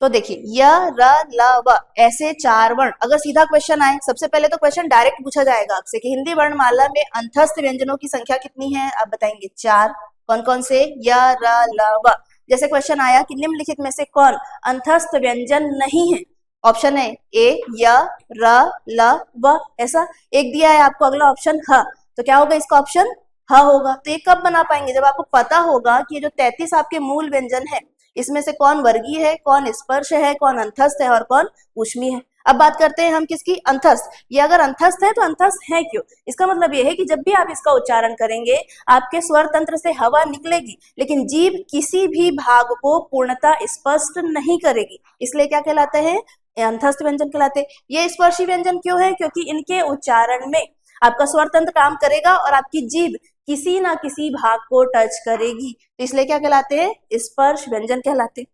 तो देखिए य, र, ल, व, ऐसे 4 वर्ण अगर सीधा क्वेश्चन आए, सबसे पहले तो क्वेश्चन डायरेक्ट पूछा जाएगा आपसे कि हिंदी वर्णमाला में अंतस्थ व्यंजनों की संख्या कितनी है, आप बताएंगे 4। कौन कौन से? य, र, ल, व। जैसे क्वेश्चन आया कि निम्नलिखित में से कौन अंतस्थ व्यंजन नहीं है, ऑप्शन है ए य, र, ल, व, ऐसा एक दिया है आपको, अगला ऑप्शन ह, तो क्या होगा इसका? ऑप्शन ह होगा। तो ये कब बना पाएंगे? जब आपको पता होगा कि ये जो 33 आपके मूल व्यंजन है, इसमें से कौन वर्गीय है, कौन स्पर्श है, कौन अंतस्थ है और कौन ऊष्मीय है। अब बात करते हैं हम किसकी? अंतस्थ। ये अगर अंतस्थ है तो अंतस्थ है क्यों? इसका मतलब ये है कि जब भी आप इसका उच्चारण करेंगे, आपके स्वर तंत्र से हवा निकलेगी, लेकिन जीभ किसी भी भाग को पूर्णतः स्पष्ट नहीं करेगी, इसलिए क्या कहलाते हैं? अंतस्थ व्यंजन कहलाते हैं। ये स्पर्शी व्यंजन क्यों है? क्योंकि इनके उच्चारण में आपका स्वर तंत्र काम करेगा और आपकी जीभ किसी ना किसी भाग को टच करेगी, तो इसलिए क्या कहलाते हैं? स्पर्श व्यंजन कहलाते हैं।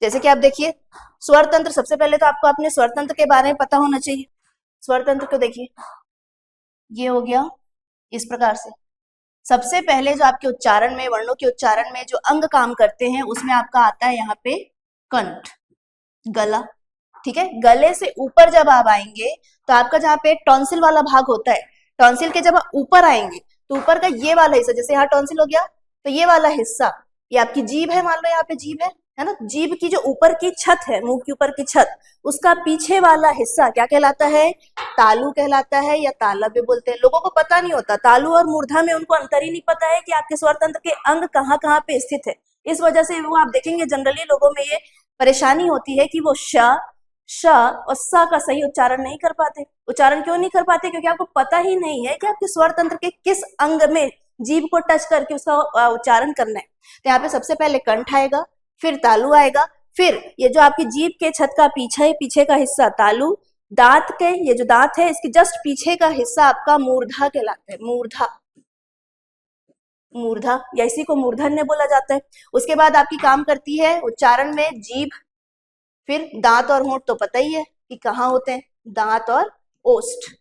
जैसे कि आप देखिए स्वर तंत्र, सबसे पहले तो आपको अपने स्वर तंत्र के बारे में पता होना चाहिए। स्वर तंत्र को देखिए, ये हो गया इस प्रकार से। सबसे पहले जो आपके उच्चारण में, वर्णों के उच्चारण में जो अंग काम करते हैं, उसमें आपका आता है यहाँ पे कंठ, गला, ठीक है। गले से ऊपर जब आप आएंगे तो आपका जहाँ पे टॉन्सिल वाला भाग होता है, टॉन्सिल के जब आप ऊपर आएंगे तो ऊपर का ये वाला हिस्सा, जैसे यहाँ टॉन्सिल हो गया, तो ये वाला हिस्सा, ये आपकी जीभ है, मान लो यहाँ पे जीभ है ना, जीभ की जो ऊपर की छत है, मुंह के ऊपर की छत, उसका पीछे वाला हिस्सा क्या कहलाता है? तालु कहलाता है, या तालव्य भी बोलते हैं। लोगों को पता नहीं होता, तालु और मूर्धा में उनको अंतर ही नहीं पता है कि आपके स्वर तंत्र के अंग कहाँ कहाँ पे स्थित है। इस वजह से वो आप देखेंगे जनरली लोगों में ये परेशानी होती है कि वो श और स का सही उच्चारण नहीं कर पाते। उच्चारण क्यों नहीं कर पाते? क्योंकि आपको पता ही नहीं है कि आपके स्वर तंत्र के किस अंग में जीभ को टच करके उसका उच्चारण करना है। तो यहाँ पे सबसे पहले कंठ आएगा, फिर तालु आएगा, फिर ये जो आपकी जीभ के छत का पीछे का हिस्सा तालु, दांत के ये जो दांत है इसके जस्ट पीछे का हिस्सा आपका मूर्धा कहलाता है। मूर्धा या इसी को मूर्धन्य बोला जाता है। उसके बाद आपकी काम करती है उच्चारण में जीभ, फिर दांत और होंठ तो पता ही है कि कहाँ होते हैं, दांत और ओष्ठ,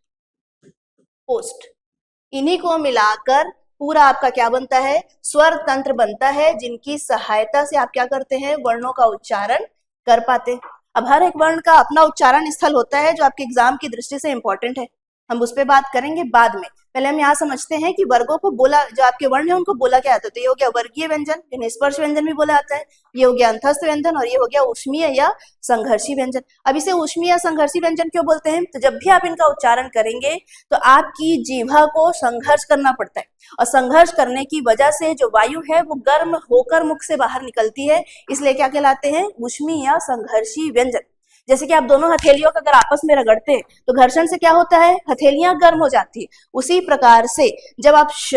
इन्हीं को मिलाकर पूरा आपका क्या बनता है? स्वर तंत्र बनता है, जिनकी सहायता से आप क्या करते हैं? वर्णों का उच्चारण कर पाते हैं। अब हर एक वर्ण का अपना उच्चारण स्थल होता है जो आपके एग्जाम की दृष्टि से इंपॉर्टेंट है, हम उस पर बात करेंगे बाद में। पहले हम यहाँ समझते हैं कि वर्गों को बोला, जो आपके वर्ण है उनको बोला क्या जाता है। तो ये हो गया वर्गीय व्यंजन, जिन्हें स्पर्श व्यंजन भी बोला जाता है, ये हो गया अंतस्थ व्यंजन, और ये हो गया ऊष्मीय या संघर्षी व्यंजन। अब इसे ऊष्मीय या संघर्षी व्यंजन क्यों बोलते हैं? तो जब भी आप इनका उच्चारण करेंगे तो आपकी जीभा को संघर्ष करना पड़ता है, और संघर्ष करने की वजह से जो वायु है वो गर्म होकर मुख से बाहर निकलती है, इसलिए क्या कहलाते हैं? ऊष्मीय या संघर्षी व्यंजन। जैसे कि आप दोनों हथेलियों का अगर आपस में रगड़ते हैं तो घर्षण से क्या होता है? हथेलियां गर्म हो जाती है। उसी प्रकार से जब आप श,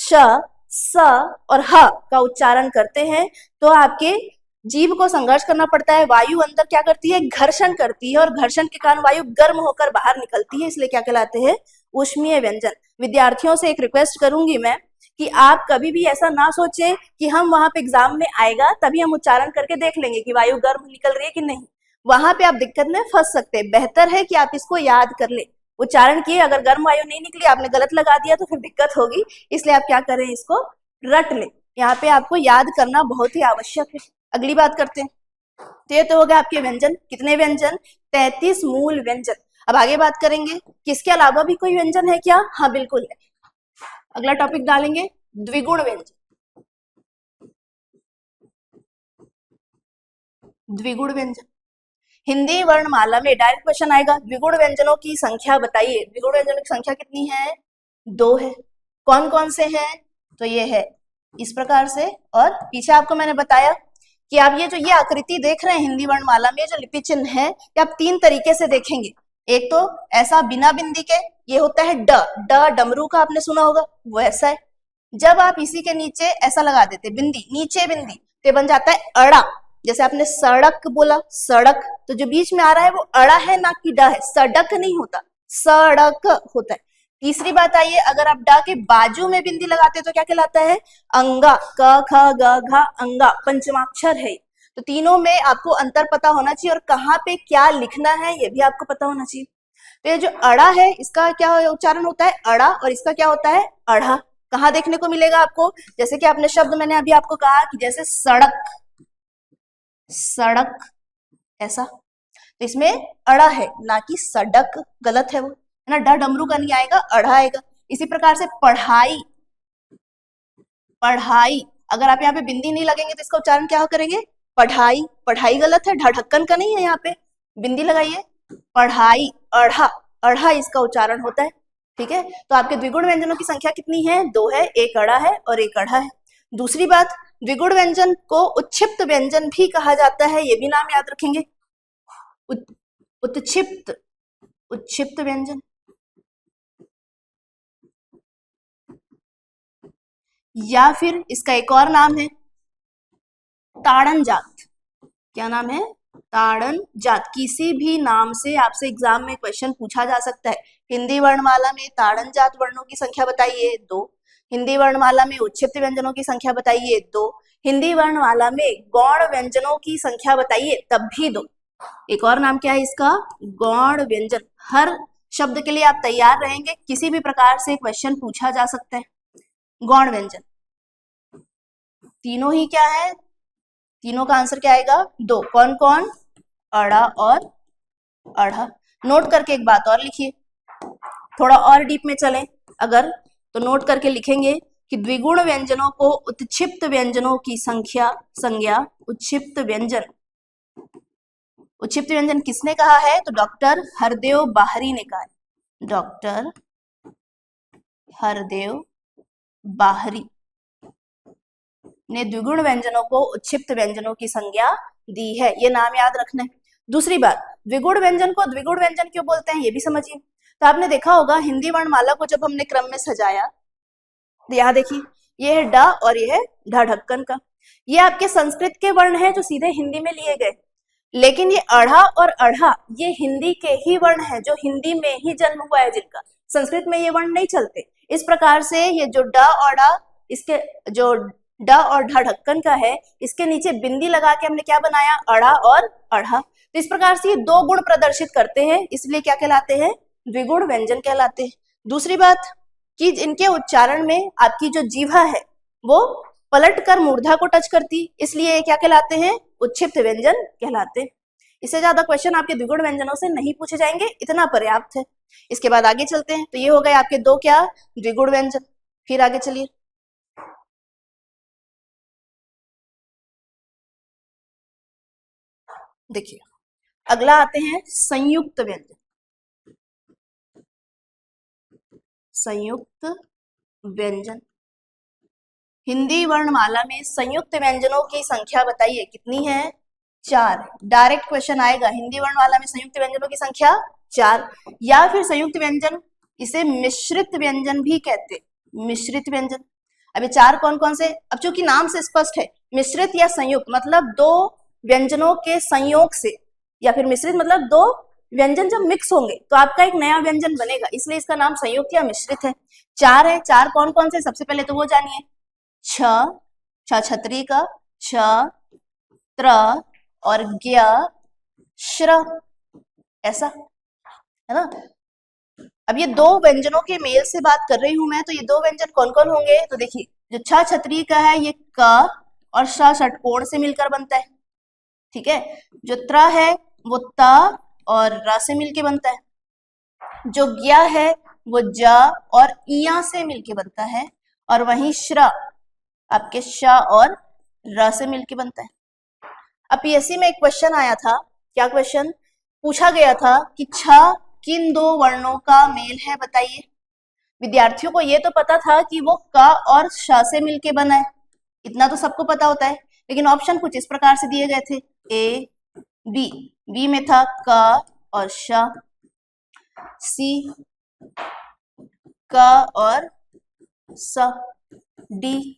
श, स और ह का उच्चारण करते हैं तो आपके जीभ को संघर्ष करना पड़ता है। वायु अंदर क्या करती है, घर्षण करती है, और घर्षण के कारण वायु गर्म होकर बाहर निकलती है, इसलिए क्या कहलाते हैं, ऊष्मीय व्यंजन। विद्यार्थियों से एक रिक्वेस्ट करूंगी मैं कि आप कभी भी ऐसा ना सोचे कि हम वहां पे एग्जाम में आएगा तभी हम उच्चारण करके देख लेंगे कि वायु गर्म निकल रही है कि नहीं। वहां पे आप दिक्कत में फंस सकते हैं। बेहतर है कि आप इसको याद कर ले, उच्चारण किए, अगर गर्म वायु नहीं निकली, आपने गलत लगा दिया तो फिर दिक्कत होगी। इसलिए आप क्या करें, इसको रट ले। यहाँ पे आपको याद करना बहुत ही आवश्यक है। अगली बात करते हैं। तो ये तो हो गया आपके व्यंजन। कितने व्यंजन, 33 मूल व्यंजन। अब आगे बात करेंगे किसके अलावा भी कोई व्यंजन है क्या, हाँ बिल्कुल है। अगला टॉपिक डालेंगे द्विगुण व्यंजन। द्विगुण व्यंजन हिंदी वर्णमाला में डायरेक्ट क्वेश्चन आएगा, द्विगुण व्यंजनों की संख्या बताइए। द्विगुण व्यंजनों की संख्या कितनी है, 2 है। कौन कौन से हैं, तो ये है इस प्रकार से, और पीछे आपको मैंने बताया कि आप ये आकृति देख रहे हैं हिंदी वर्णमाला में, जो लिपि चिन्ह है, ये आप 3 तरीके से देखेंगे। एक तो ऐसा बिना बिंदी के, ये होता है ड, डमरू का आपने सुना होगा, वो ऐसा है। जब आप इसी के नीचे ऐसा लगा देते बिंदी, नीचे बिंदी, तो बन जाता है अड़ा। जैसे आपने सड़क बोला, सड़क, तो जो बीच में आ रहा है वो अड़ा है ना कि ड है, सड़क नहीं होता, सड़क होता है। तीसरी बात आइए, अगर आप डा के बाजू में बिंदी लगाते तो क्या कहलाता है, अंगा, क ख ग घ अंगा, पंचमाक्षर है। तो तीनों में आपको अंतर पता होना चाहिए, और कहाँ पे क्या लिखना है ये भी आपको पता होना चाहिए। तो ये जो अड़ा है, इसका क्या उच्चारण होता है, अड़ा, और इसका क्या होता है, अड़ा। कहाँ देखने को मिलेगा आपको, जैसे कि आपने शब्द मैंने अभी आपको कहा कि जैसे सड़क, सड़क ऐसा, तो इसमें अड़ा है ना कि सड़क, गलत है वो, है ना, डा डमरू का नहीं आएगा, अड़ा आएगा। इसी प्रकार से पढ़ाई, पढ़ाई, अगर आप यहाँ पे बिंदी नहीं लगेंगे तो इसका उच्चारण क्या करेंगे, पढ़ाई, पढ़ाई गलत है, ढा ढक्कन का नहीं है, यहाँ पे बिंदी लगाइए, पढ़ाई, अढ़ा, अढ़ा इसका उच्चारण होता है। ठीक है, तो आपके द्विगुण व्यंजनों की संख्या कितनी है, 2 है, एक अड़ा है और एक अढ़ा है। दूसरी बात, द्विगुण व्यंजन को उत्क्षिप्त व्यंजन भी कहा जाता है, ये भी नाम याद रखेंगे। उत्क्षिप्त, उत्क्षिप्त व्यंजन, या फिर इसका एक और नाम है ताड़न जात। क्या नाम है, ताड़न जात। किसी भी नाम से आपसे एग्जाम में क्वेश्चन पूछा जा सकता है। हिंदी वर्णमाला में ताड़न जात वर्णों की संख्या बताइए, 2। हिंदी वर्णमाला में उत्क्षिप्त व्यंजनों की संख्या बताइए, 2। हिंदी वर्णमाला में गौण व्यंजनों की संख्या बताइए, तब भी 2। एक और नाम क्या है इसका, गौण व्यंजन। हर शब्द के लिए आप तैयार रहेंगे, किसी भी प्रकार से क्वेश्चन पूछा जा सकता है। गौण व्यंजन तीनों ही क्या है, तीनों का आंसर क्या आएगा, 2। कौन कौन, अड़ा और अढ़ा। नोट करके एक बात और लिखिए, थोड़ा और डीप में चलें अगर, तो नोट करके लिखेंगे कि द्विगुण व्यंजनों को उत्क्षिप्त व्यंजनों की संज्ञा उत्क्षिप्त व्यंजन, उत्क्षिप्त व्यंजन किसने कहा है, तो डॉक्टर हरदेव बाहरी ने कहा है। डॉक्टर हरदेव बाहरी ने द्विगुण व्यंजनों को उत्क्षिप्त व्यंजनों की संज्ञा दी है, ये नाम याद रखना है। दूसरी बात, द्विगुण व्यंजन को द्विगुण व्यंजन क्यों बोलते हैं, ये भी समझिए। तो आपने देखा होगा हिंदी वर्णमाला को जब हमने क्रम में सजाया, तो यहाँ देखिए ये है ड और ये है ढ ढक्कन का। ये आपके संस्कृत के वर्ण है जो सीधे हिंदी में लिए गए, लेकिन ये अढ़ा और अढ़ा ये हिंदी के ही वर्ण है, जो हिंदी में ही जन्म हुआ है जिनका, संस्कृत में ये वर्ण नहीं चलते। इस प्रकार से ये जो ड और ड, इसके जो ड और ढ ढक्कन का है, इसके नीचे बिंदी लगा के हमने क्या बनाया, अड़ा और अढ़ा। तो इस प्रकार से ये 2 गुण प्रदर्शित करते हैं, इसलिए क्या कहलाते हैं, द्विगुण व्यंजन कहलाते हैं। दूसरी बात कि इनके उच्चारण में आपकी जो जीवा है वो पलट कर मूर्धा को टच करती, इसलिए ये क्या कहलाते हैं, उत्क्षिप्त व्यंजन कहलाते हैं। इससे ज्यादा क्वेश्चन आपके द्विगुण व्यंजनों से नहीं पूछे जाएंगे, इतना पर्याप्त है। इसके बाद आगे चलते हैं, तो ये हो गए आपके 2 क्या, द्विगुण व्यंजन। फिर आगे चलिए, देखिए अगला आते हैं संयुक्त व्यंजन। संयुक्त व्यंजन हिंदी वर्णमाला में संयुक्त व्यंजनों की संख्या बताइए, कितनी है, 4। डायरेक्ट क्वेश्चन आएगा, हिंदी वर्णमाला में संयुक्त व्यंजनों की संख्या 4। या फिर संयुक्त व्यंजन, इसे मिश्रित व्यंजन भी कहते, मिश्रित व्यंजन। अब ये चार कौन कौन से, अब चूंकि नाम से स्पष्ट है, मिश्रित या संयुक्त मतलब दो व्यंजनों के संयोग से, या फिर मिश्रित मतलब दो व्यंजन जब मिक्स होंगे तो आपका एक नया व्यंजन बनेगा, इसलिए इसका नाम संयुक्त या मिश्रित है। चार है, चार कौन कौन से, सबसे पहले तो वो जानिए, छ छतरी का, छ, त्र और ज्ञ, श्र, ऐसा है ना। अब ये दो व्यंजनों के मेल से बात कर रही हूं मैं, तो ये दो व्यंजन कौन कौन होंगे, तो देखिए जो छ छतरी का है ये क और श षटकोण से मिलकर बनता है, ठीक है। जो त्र है वो त और र से मिलके बनता है। जो ज्ञ है वो ज और इया से मिलके बनता है, और वहीं श्र आपके श और र से मिलके बनता है। अब पीएससी में एक क्वेश्चन आया था, क्या क्वेश्चन पूछा गया था कि छ किन दो वर्णों का मेल है बताइए। विद्यार्थियों को ये तो पता था कि वो क और श से मिलके बना है, इतना तो सबको पता होता है, लेकिन ऑप्शन कुछ इस प्रकार से दिए गए थे, ए बी, बी में था क और श, सी क और स, डी।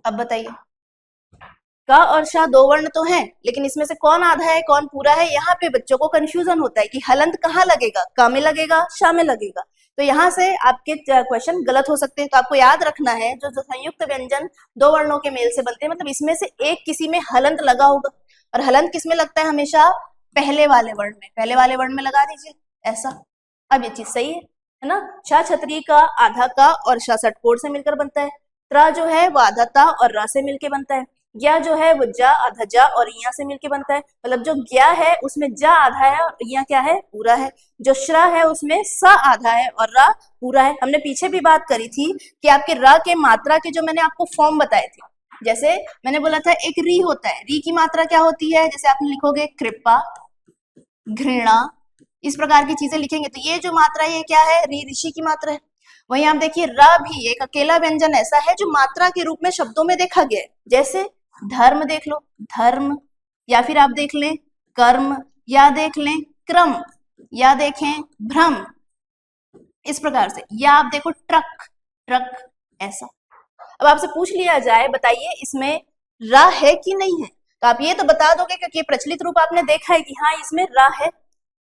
अब बताइए, क और श दो वर्ण तो हैं, लेकिन इसमें से कौन आधा है कौन पूरा है, यहाँ पे बच्चों को कंफ्यूजन होता है कि हलंत कहाँ लगेगा, क में लगेगा श में लगेगा, तो यहाँ से आपके क्वेश्चन गलत हो सकते हैं। तो आपको याद रखना है जो जो संयुक्त व्यंजन दो वर्णों के मेल से बनते हैं, मतलब इसमें से एक किसी में हलंत लगा होगा, और हलंत किसमें लगता है हमेशा, पहले वाले वर्ण में, पहले वाले वर्ण में लगा दीजिए ऐसा। अब ये चीज सही है ना। छ छतरी का आधा का और श षटकोण से मिलकर बनता है, त्र जो है वो आधा ता और र से मिलके बनता है, ज्ञ जो है वो ज आधा ज और इया से मिलके बनता है, मतलब जो ज्ञ है उसमें ज आधा है और इया क्या है, पूरा है। जो श्र है उसमें स आधा है और र पूरा है। हमने पीछे भी बात करी थी कि आपके र के मात्रा के जो मैंने आपको फॉर्म बताए थे, जैसे मैंने बोला था एक री होता है, री की मात्रा क्या होती है, जैसे आपने लिखोगे कृपा, घृणा, इस प्रकार की चीजें लिखेंगे तो ये जो मात्रा है ये क्या है, री, ऋषि की मात्रा है। वहीं आप देखिए र भी एक अकेला व्यंजन ऐसा है जो मात्रा के रूप में शब्दों में देखा गया है, जैसे धर्म देख लो, धर्म, या फिर आप देख लें कर्म, या देख लें क्रम, या देखें भ्रम, इस प्रकार से, या आप देखो ट्रक, ट्रक, ऐसा। अब आपसे पूछ लिया जाए बताइए इसमें रा है कि नहीं है, तो आप ये तो बता दोगे क्योंकि प्रचलित रूप आपने देखा है कि हाँ इसमें रा है,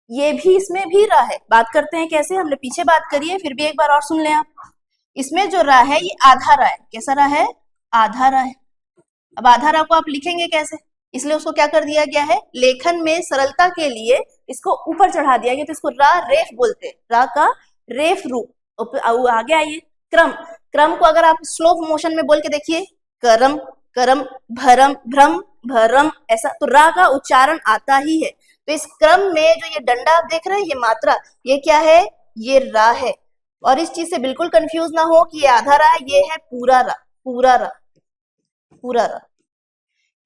ये भी इसमें भी रा है। बात करते हैं कैसे, हमने पीछे बात करी है, फिर भी एक बार और सुन लें आप। इसमें जो रा है ये आधा रा है, कैसा रा है, आधा रा है। अब आधा रा को आप लिखेंगे कैसे, इसलिए उसको क्या कर दिया गया है, लेखन में सरलता के लिए इसको ऊपर चढ़ा दिया गया, तो इसको रा रेफ बोलते हैं, रा का रेफ रूप। आगे आइए, क्रम, क्रम को अगर आप स्लो मोशन में बोल के देखिए, करम, करम, भरम, भ्रम, भरम, ऐसा, तो रा का उच्चारण आता ही है। तो इस क्रम में जो ये डंडा आप देख रहे हैं, ये मात्रा, ये क्या है, ये रा है। और इस चीज से बिल्कुल कंफ्यूज ना हो कि ये आधा रा है, ये है पूरा रा, पूरा रा, पूरा रा।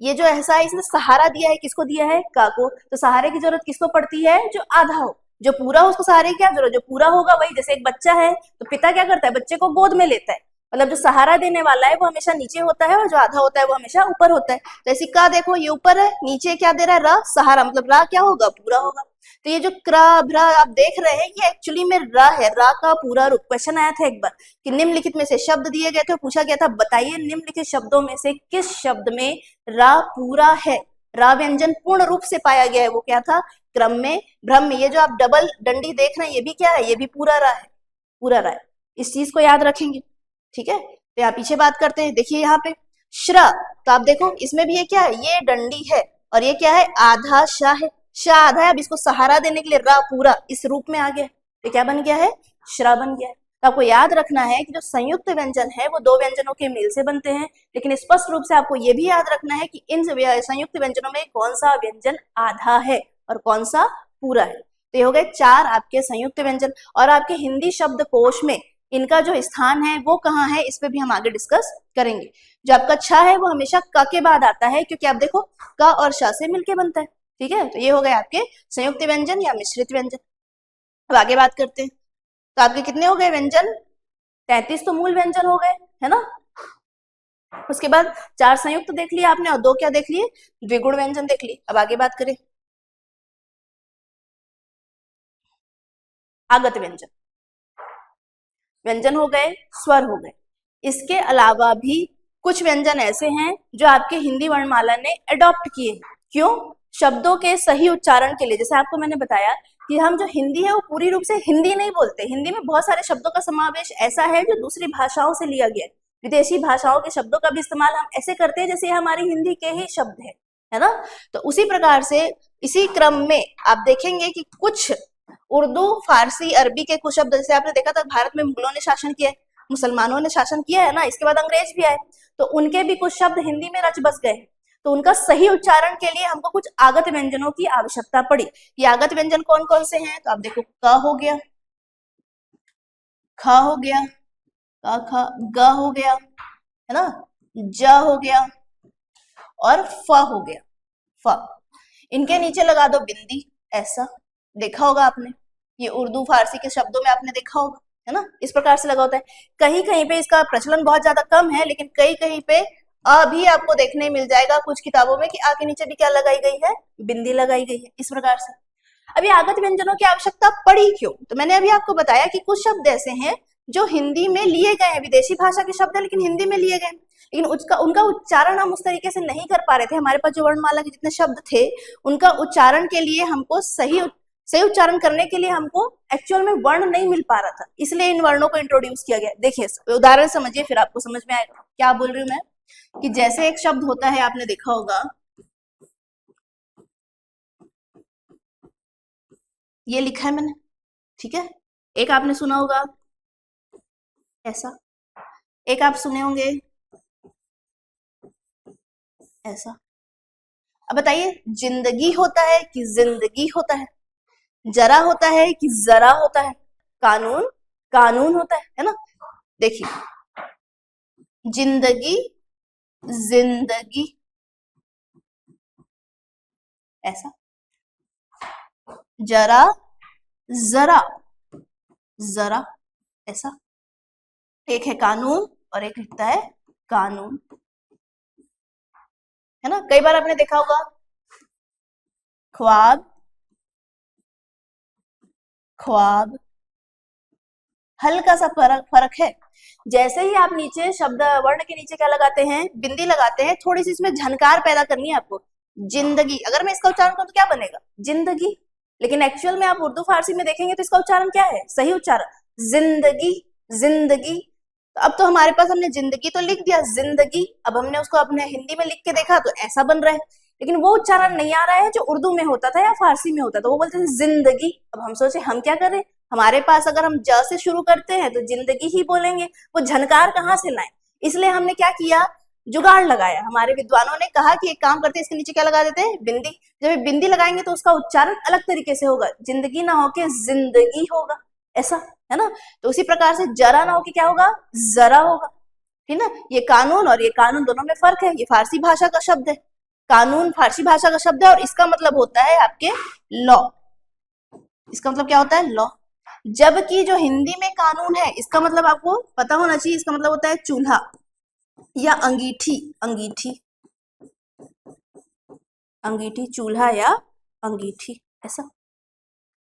ये जो ऐसा है इसने सहारा दिया है, किसको दिया है, का को, तो सहारे की जरूरत किसको पड़ती है, जो आधा हो, जो पूरा हो उसको सहारे की क्या जरूरत, जो पूरा होगा वही, जैसे एक बच्चा है तो पिता क्या करता है, बच्चे को गोद में लेता है, मतलब जो सहारा देने वाला है वो हमेशा नीचे होता है और जो आधा होता है वो हमेशा ऊपर होता है। जैसे का देखो ये ऊपर है, नीचे क्या दे रहा है, रा, सहारा, मतलब रा क्या होगा, पूरा होगा। तो ये जो क्रा भ्रा आप देख रहे हैं ये एक्चुअली में रा है, रा का पूरा रूप। क्वेश्चन आया था एक बार कि निम्नलिखित में से शब्द दिए गए थे, पूछा गया था बताइए निम्नलिखित शब्दों में से किस शब्द में रा पूरा है, रा व्यंजन पूर्ण रूप से पाया गया है, वो क्या था, क्रम में, भ्रम में। ये जो आप डबल डंडी देख रहे हैं ये भी क्या है, ये भी पूरा रा है, पूरा रा है, इस चीज को याद रखेंगे, ठीक है। तो यहाँ पीछे बात करते हैं, देखिए यहाँ पे श्र, तो आप देखो इसमें भी ये क्या है, ये डंडी है और ये क्या है, आधा शाह है, शाह आधा है, अब इसको सहारा देने के लिए रा पूरा इस रूप में आ गया, तो क्या बन गया है, श्रा बन गया है। तो आपको याद रखना है कि जो संयुक्त व्यंजन है वो दो व्यंजनों के मेल से बनते हैं, लेकिन स्पष्ट रूप से आपको ये भी याद रखना है कि इन संयुक्त व्यंजनों में कौन सा व्यंजन आधा है और कौन सा पूरा है। तो ये हो गए चार आपके संयुक्त व्यंजन। और आपके हिंदी शब्दकोश में इनका जो स्थान है वो कहाँ है, इस पे भी हम आगे डिस्कस करेंगे। जो आपका छ है वो हमेशा क के बाद आता है, क्योंकि आप देखो क और श से मिलके बनता है, ठीक है। तो ये हो गए आपके संयुक्त व्यंजन या मिश्रित व्यंजन। अब आगे बात करते हैं, तो आपके कितने हो गए व्यंजन, 33 तो मूल व्यंजन हो गए, है ना। उसके बाद चार संयुक्त देख लिए आपने और दो क्या देख लिए, द्विगुण व्यंजन देख लिए। अब आगे बात करें आगत व्यंजन। व्यंजन हो गए, स्वर हो गए। इसके अलावा भी कुछ व्यंजन ऐसे हैं जो आपके हिंदी वर्णमाला ने अडॉप्ट किए। क्यों? शब्दों के सही उच्चारण के लिए। जैसे आपको मैंने बताया कि हम जो हिंदी है वो पूरी रूप से हिंदी नहीं बोलते। हिंदी में बहुत सारे शब्दों का समावेश ऐसा है जो दूसरी भाषाओं से लिया गया है। विदेशी भाषाओं के शब्दों का भी इस्तेमाल हम ऐसे करते हैं जैसे हमारी हिंदी के ही शब्द है ना। तो उसी प्रकार से इसी क्रम में आप देखेंगे कि कुछ उर्दू, फारसी, अरबी के कुछ शब्द, जैसे आपने देखा था भारत में मुगलों ने शासन किया है, मुसलमानों ने शासन किया है ना, इसके बाद अंग्रेज भी आए, तो उनके भी कुछ शब्द हिंदी में रच बस गए। तो उनका सही उच्चारण के लिए हमको कुछ आगत व्यंजनों की आवश्यकता पड़ी। ये आगत व्यंजन कौन कौन से हैं? तो आप देखो, क हो गया, ख हो गया, क ख, ग हो गया, है ना, ज हो गया और फ हो गया, फ। इनके नीचे लगा दो बिंदी, ऐसा देखा होगा आपने, ये उर्दू फारसी के शब्दों में आपने देखा होगा, है ना, इस प्रकार से लगा होता है। कहीं कहीं पे इसका प्रचलन बहुत ज्यादा कम है, लेकिन कहीं कहीं पे अभी आपको देखने मिल जाएगा कुछ किताबों में कि आ के नीचे भी क्या लगाई गई है? बिंदी लगाई गई है, इस प्रकार से। अभी आगत व्यंजनों की आवश्यकता पड़ी क्यों? तो मैंने अभी आपको बताया कि कुछ शब्द ऐसे हैं जो हिंदी में लिए गए हैं, विदेशी भाषा के शब्द है लेकिन हिंदी में लिए गए, लेकिन उनका उच्चारण हम उस तरीके से नहीं कर पा रहे थे। हमारे पास जो वर्णमाला के जितने शब्द थे उनका उच्चारण के लिए हमको सही उच्चारण करने के लिए हमको एक्चुअल में वर्ण नहीं मिल पा रहा था, इसलिए इन वर्णों को इंट्रोड्यूस किया गया। देखिए उदाहरण समझिए, फिर आपको समझ में आएगा क्या बोल रही हूँ मैं। कि जैसे एक शब्द होता है, आपने देखा होगा, ये लिखा है मैंने, ठीक है, एक आपने सुना होगा ऐसा, एक आप सुने होंगे ऐसा। अब बताइए, जिंदगी होता है कि जिंदगी होता है? जरा होता है कि जरा होता है? कानून कानून होता है ना। देखिए, जिंदगी, जिंदगी, ऐसा, जरा, जरा, जरा, ऐसा। एक है कानून और एक लिखता है कानून, है ना। कई बार आपने देखा होगा ख्वाब, ख्वाब, हल्का सा फर्क है। जैसे ही आप नीचे शब्द वर्ण के नीचे क्या लगाते हैं? बिंदी लगाते हैं, थोड़ी सी इसमें झनकार पैदा करनी है आपको। जिंदगी, अगर मैं इसका उच्चारण करूं तो क्या बनेगा? जिंदगी। लेकिन एक्चुअल में आप उर्दू फारसी में देखेंगे तो इसका उच्चारण क्या है? सही उच्चारण जिंदगी, जिंदगी। तो अब तो हमारे पास, हमने जिंदगी तो लिख दिया, जिंदगी, अब हमने उसको अपने हिंदी में लिख के देखा तो ऐसा बन रहा है, लेकिन वो उच्चारण नहीं आ रहा है जो उर्दू में होता था या फारसी में होता था, वो बोलते थे जिंदगी। अब हम सोचे हम क्या करें, हमारे पास अगर हम ज से शुरू करते हैं तो जिंदगी ही बोलेंगे, वो झनकार कहाँ से लाएं? इसलिए हमने क्या किया, जुगाड़ लगाया। हमारे विद्वानों ने कहा कि एक काम करते हैं, इसके नीचे क्या लगा देते हैं? बिंदी। जब ये बिंदी लगाएंगे तो उसका उच्चारण अलग तरीके से होगा, जिंदगी ना होके जिंदगी होगा, ऐसा, है ना। तो उसी प्रकार से जरा ना होके क्या होगा? जरा होगा, ठीक ना। ये कानून और ये कानून दोनों में फर्क है। ये फारसी भाषा का शब्द है, कानून फारसी भाषा का शब्द है, और इसका मतलब होता है आपके लॉ। इसका मतलब क्या होता है? लॉ। जबकि जो हिंदी में कानून है, इसका मतलब आपको पता होना चाहिए, इसका मतलब होता है चूल्हा या अंगीठी, अंगीठी, अंगीठी, चूल्हा या अंगीठी, ऐसा।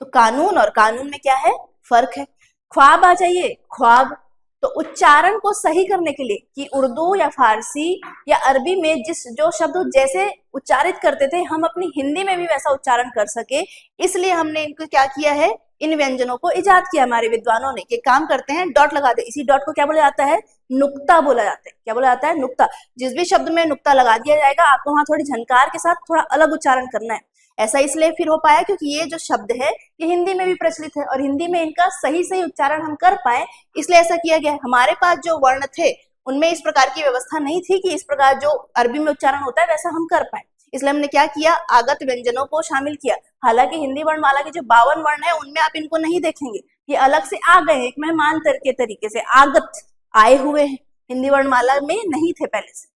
तो कानून और कानून में क्या है? फर्क है। ख्वाब आ जाइए, ख्वाब। तो उच्चारण को सही करने के लिए कि उर्दू या फारसी या अरबी में जो शब्द जैसे उच्चारित करते थे, हम अपनी हिंदी में भी वैसा उच्चारण कर सके, इसलिए हमने इनको क्या किया है, इन व्यंजनों को इजाद किया हमारे विद्वानों ने। कि काम करते हैं, डॉट लगा दे। इसी डॉट को क्या बोला जाता है? नुक्ता बोला जाता है। क्या बोला जाता है? नुक्ता। जिस भी शब्द में नुक्ता लगा दिया जाएगा, आपको वहां थोड़ी झनकार के साथ थोड़ा अलग उच्चारण करना है। ऐसा इसलिए फिर हो पाया क्योंकि ये जो शब्द है ये हिंदी में भी प्रचलित है, और हिंदी में इनका सही सही उच्चारण हम कर पाए, इसलिए ऐसा किया गया। हमारे पास जो वर्ण थे उनमें इस प्रकार की व्यवस्था नहीं थी कि इस प्रकार जो अरबी में उच्चारण होता है वैसा हम कर पाए, इसलिए हमने क्या किया, आगत व्यंजनों को शामिल किया। हालांकि हिंदी वर्णमाला के जो 52 वर्ण है उनमें आप इनको नहीं देखेंगे, ये अलग से आ गए, एक मेहमान के तरीके से आगत आए हुए हैं, हिंदी वर्णमाला में नहीं थे, पहले से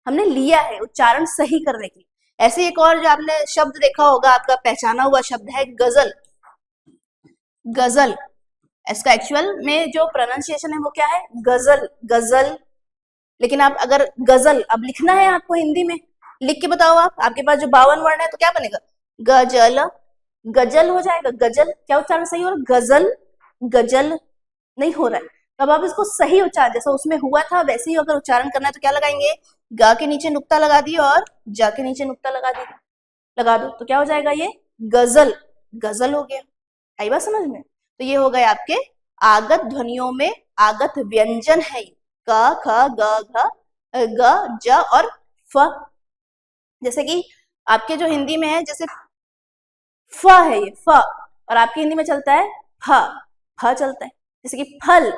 हमने लिया है उच्चारण सही करने के लिए। ऐसे एक और जो आपने शब्द देखा होगा, आपका पहचाना हुआ शब्द है गजल, गजल। इसका एक्चुअल में जो प्रोनाउंसिएशन है वो क्या है? गजल, गजल। लेकिन आप अगर गजल अब लिखना है आपको हिंदी में, लिख के बताओ आप, आपके पास जो 52 वर्ण है तो क्या बनेगा? गजल, गजल हो जाएगा, गजल। क्या उच्चारण सही हो रहा है? गजल, गजल नहीं हो रहा है। तो अब आप इसको सही उच्चारण जैसा उसमें हुआ था वैसे ही अगर उच्चारण करना है तो क्या लगाएंगे, ग के नीचे नुक्ता लगा दिए और ज के नीचे नुक्ता लगा दो तो क्या हो जाएगा, ये गजल, गजल हो गया। आई बात समझ में? तो ये हो गए आपके आगत ध्वनियों में आगत व्यंजन है, क ख ग ज और फ। जैसे कि आपके जो हिंदी में है जैसे फ है, ये फ, और आपकी हिंदी में चलता है फ, फ चलता है। जैसे कि फल,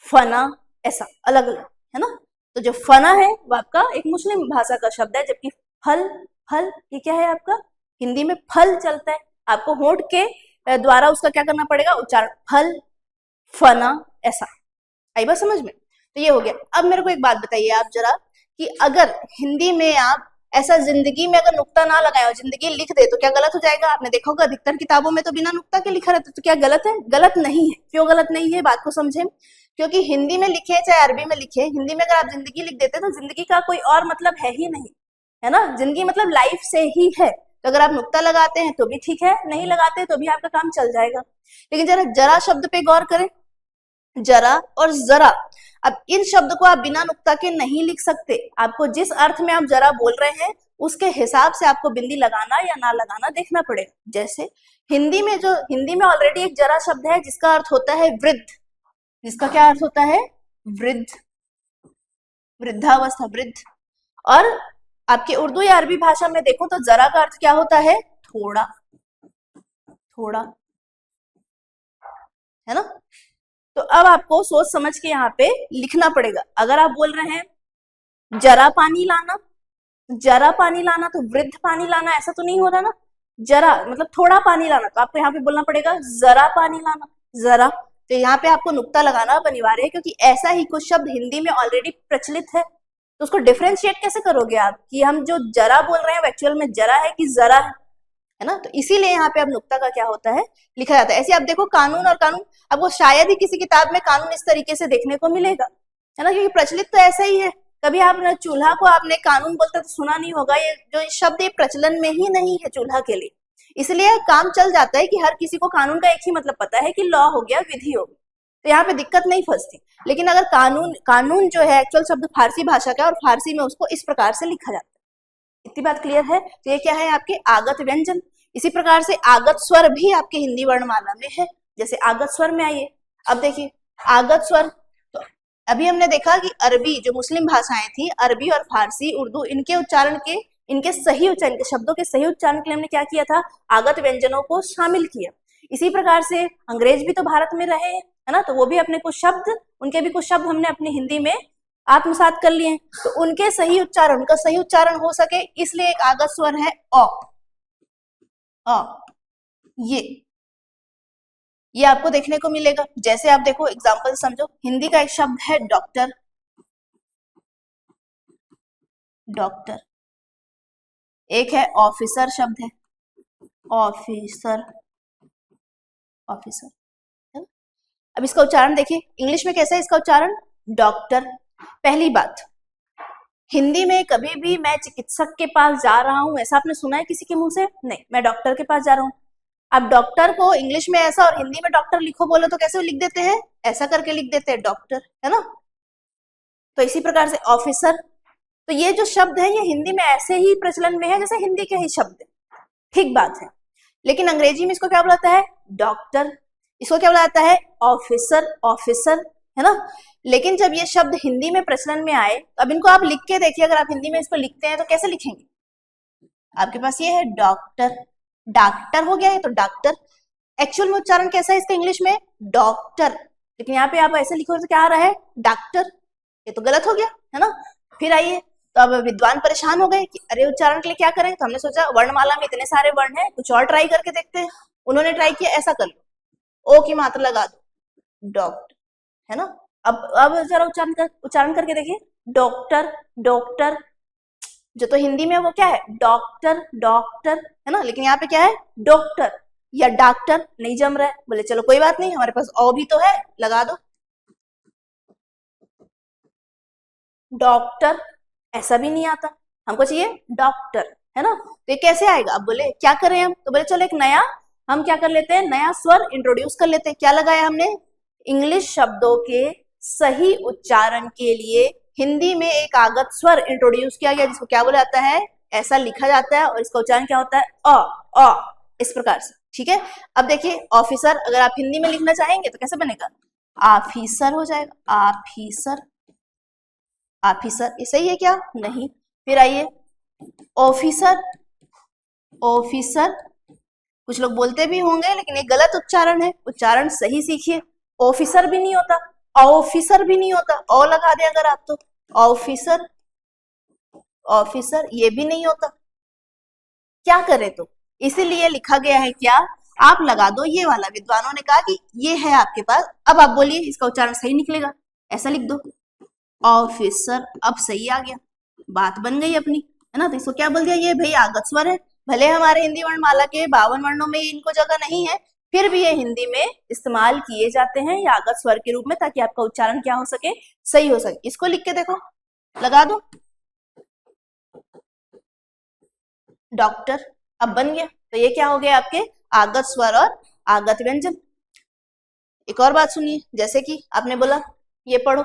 फना, ऐसा अलग अलग है ना। तो जो फना है वो आपका एक मुस्लिम भाषा का शब्द है, जबकि फल, फल ये क्या है आपका हिंदी में फल चलता है। आपको होंठ के द्वारा उसका क्या करना पड़ेगा, उच्चारण, फल, फना, ऐसा। आई बात समझ में? तो ये हो गया। अब मेरे को एक बात बताइए आप जरा कि अगर हिंदी में आप ऐसा जिंदगी में अगर नुक्ता ना लगाए और जिंदगी लिख दे तो क्या गलत हो जाएगा? आपने देखा होगा अधिकतर किताबों में तो बिना नुक्ता के लिखा रहता है, तो क्या गलत है? गलत नहीं है। क्यों गलत नहीं है, बात को समझे। क्योंकि हिंदी में लिखे चाहे अरबी में लिखे, हिंदी में अगर आप जिंदगी लिख देते तो जिंदगी का कोई और मतलब है ही नहीं, है ना। जिंदगी मतलब लाइफ से ही है। तो अगर आप नुक्ता लगाते हैं तो भी ठीक है, नहीं लगाते तो भी आपका काम चल जाएगा। लेकिन जरा जरा शब्द पे गौर करें, जरा और जरा। अब इन शब्द को आप बिना नुक्ता के नहीं लिख सकते। आपको जिस अर्थ में आप जरा बोल रहे हैं उसके हिसाब से आपको बिंदी लगाना या ना लगाना देखना पड़ेगा। जैसे हिंदी में ऑलरेडी एक जरा शब्द है जिसका अर्थ होता है वृद्ध। जिसका क्या अर्थ होता है? वृद्ध, वृद्धावस्था, वृद्ध। और आपके उर्दू या अरबी भाषा में देखो तो जरा का अर्थ क्या होता है? थोड़ा, थोड़ा, है ना। तो अब आपको सोच समझ के यहाँ पे लिखना पड़ेगा। अगर आप बोल रहे हैं जरा पानी लाना, जरा पानी लाना तो वृद्ध पानी लाना ऐसा तो नहीं हो रहा ना। जरा मतलब थोड़ा पानी लाना, तो आपको यहाँ पे बोलना पड़ेगा जरा पानी लाना, जरा। तो यहाँ पे आपको नुक्ता लगाना अब अनिवार्य है, क्योंकि ऐसा ही कुछ शब्द हिंदी में ऑलरेडी प्रचलित है। तो उसको डिफ्रेंशिएट कैसे करोगे आप कि हम जो जरा बोल रहे हैं एक्चुअल में जरा है कि जरा है ना। तो इसीलिए यहाँ पे अब नुक्ता का क्या होता है, लिखा जाता है। ऐसे आप देखो कानून और कानून, आपको शायद ही किसी किताब में कानून इस तरीके से देखने को मिलेगा, है ना, क्योंकि प्रचलित तो ऐसा ही है। कभी आपने चूल्हा को आपने कानून बोलते तो सुना नहीं होगा। ये जो शब्द ये प्रचलन में ही नहीं है चूल्हा के लिए, इसलिए काम चल जाता है कि हर किसी को कानून का एक ही मतलब पता है कि लॉ हो गया, विधि हो गई, तो यहाँ पे दिक्कत नहीं फंसती। लेकिन अगर कानून जो है एक्चुअल शब्द फारसी भाषा का, और फारसी में उसको इस प्रकार से लिखा जाता है। इतनी बात क्लियर है? तो ये क्या है आपके आगत व्यंजन। इसी प्रकार से आगत स्वर भी आपके हिंदी वर्णमाला में है। जैसे आगत स्वर में आइए, अब देखिए आगत स्वर। तो अभी हमने देखा कि अरबी जो मुस्लिम भाषाएं थी, अरबी और फारसी, उर्दू, इनके उच्चारण के, इनके सही उच्चारण के शब्दों के सही उच्चारण के लिए हमने क्या किया था, आगत व्यंजनों को शामिल किया। इसी प्रकार से अंग्रेज भी तो भारत में रहे, है ना, तो वो भी अपने कुछ शब्द, उनके भी कुछ शब्द हमने अपनी हिंदी में आत्मसात कर लिए हैं। तो उनके सही उच्चारण, उनका सही उच्चारण हो सके इसलिए एक आगत स्वर है अ। ये आपको देखने को मिलेगा। जैसे आप देखो एग्जांपल समझो, हिंदी का एक शब्द है डॉक्टर, डॉक्टर। एक है ऑफिसर शब्द है, ऑफिसर, ऑफिसर, है ना? अब इसका उच्चारण देखिए इंग्लिश में कैसा है इसका उच्चारण, डॉक्टर। पहली बात, हिंदी में कभी भी मैं चिकित्सक के पास जा रहा हूं ऐसा आपने सुना है किसी के मुंह से? नहीं, मैं डॉक्टर के पास जा रहा हूं। आप डॉक्टर को इंग्लिश में ऐसा और हिंदी में डॉक्टर लिखो बोलो तो कैसे लिख देते हैं? ऐसा करके लिख देते हैं डॉक्टर, है ना। तो इसी प्रकार से ऑफिसर, तो ये जो शब्द है ये हिंदी में ऐसे ही प्रचलन में है जैसे हिंदी के ही शब्द है, ठीक बात है। लेकिन अंग्रेजी में इसको क्या बुलाता है? डॉक्टर। इसको क्या बुलाता है? ऑफिसर, ऑफिसर, है ना। लेकिन जब ये शब्द हिंदी में प्रचलन में आए, अब इनको आप लिख के देखिए, अगर आप हिंदी में इसको लिखते हैं तो कैसे लिखेंगे? आपके पास ये है डॉक्टर, डॉक्टर हो गया है, तो डॉक्टर। एक्चुअल में उच्चारण कैसा है इसका इंग्लिश में? डॉक्टर। लेकिन यहाँ पे आप ऐसे लिखो तो क्या आ रहा है? डॉक्टर। ये तो गलत हो गया, है ना। फिर आइए, तो अब विद्वान परेशान हो गए कि अरे उच्चारण के लिए क्या करें। तो हमने सोचा वर्णमाला में इतने सारे वर्ण हैं, कुछ और ट्राई करके देखते हैं। उन्होंने ट्राई किया, ऐसा कर लो, ओ की मात्रा लगा दो, डॉक्टर, है ना। अब जरा उच्चारण करके देखिए, डॉक्टर, डॉक्टर। जो तो हिंदी में वो क्या है? डॉक्टर, डॉक्टर, है ना। लेकिन यहाँ पे क्या है? डॉक्टर या डॉक्टर, नहीं जम रहा है। बोले चलो कोई बात नहीं, हमारे पास ओ भी तो है, लगा दो, डॉक्टर। ऐसा भी नहीं आता, हमको चाहिए डॉक्टर, है ना। तो ये कैसे आएगा? अब बोले क्या करें हम, तो बोले चलो एक नया, हम क्या कर लेते हैं, नया स्वर इंट्रोड्यूस कर लेते हैं। क्या लगाया हमने? इंग्लिश शब्दों के सही उच्चारण के लिए हिंदी में एक आगत स्वर इंट्रोड्यूस किया गया जिसको क्या बोला जाता है, ऐसा लिखा जाता है और इसका उच्चारण क्या होता है, अ, इस प्रकार से। ठीक है, अब देखिए ऑफिसर अगर आप हिंदी में लिखना चाहेंगे तो कैसे बनेगा, ऑफिसर हो जाएगा, ऑफिसर, ऑफिसर। ये सही है क्या, नहीं। फिर आइए ऑफिसर, ऑफिसर, कुछ लोग बोलते भी होंगे लेकिन ये गलत उच्चारण है, उच्चारण सही सीखिए। ऑफिसर भी नहीं होता, ऑफिसर भी नहीं होता, ओ लगा दे अगर आप तो ऑफिसर, ऑफिसर ये भी नहीं होता। क्या करें तो, इसीलिए लिखा गया है क्या, आप लगा दो ये वाला, विद्वानों ने कहा कि ये है आपके पास, अब आप बोलिए इसका उच्चारण सही निकलेगा, ऐसा लिख दो ऑफिसर, अब सही आ गया, बात बन गई अपनी, है ना। तो इसको क्या बोल दिया, ये भाई आगत स्वर है, भले हमारे हिंदी वर्णमाला के 52 वर्णों में इनको जगह नहीं है, फिर भी ये हिंदी में इस्तेमाल किए जाते हैं या आगत स्वर के रूप में, ताकि आपका उच्चारण क्या हो सके, सही हो सके। इसको लिख के देखो, लगा दो डॉक्टर, अब बन गया। तो ये क्या हो गया आपके आगत स्वर और आगत व्यंजन। एक और बात सुनिए, जैसे कि आपने बोला ये पढ़ो,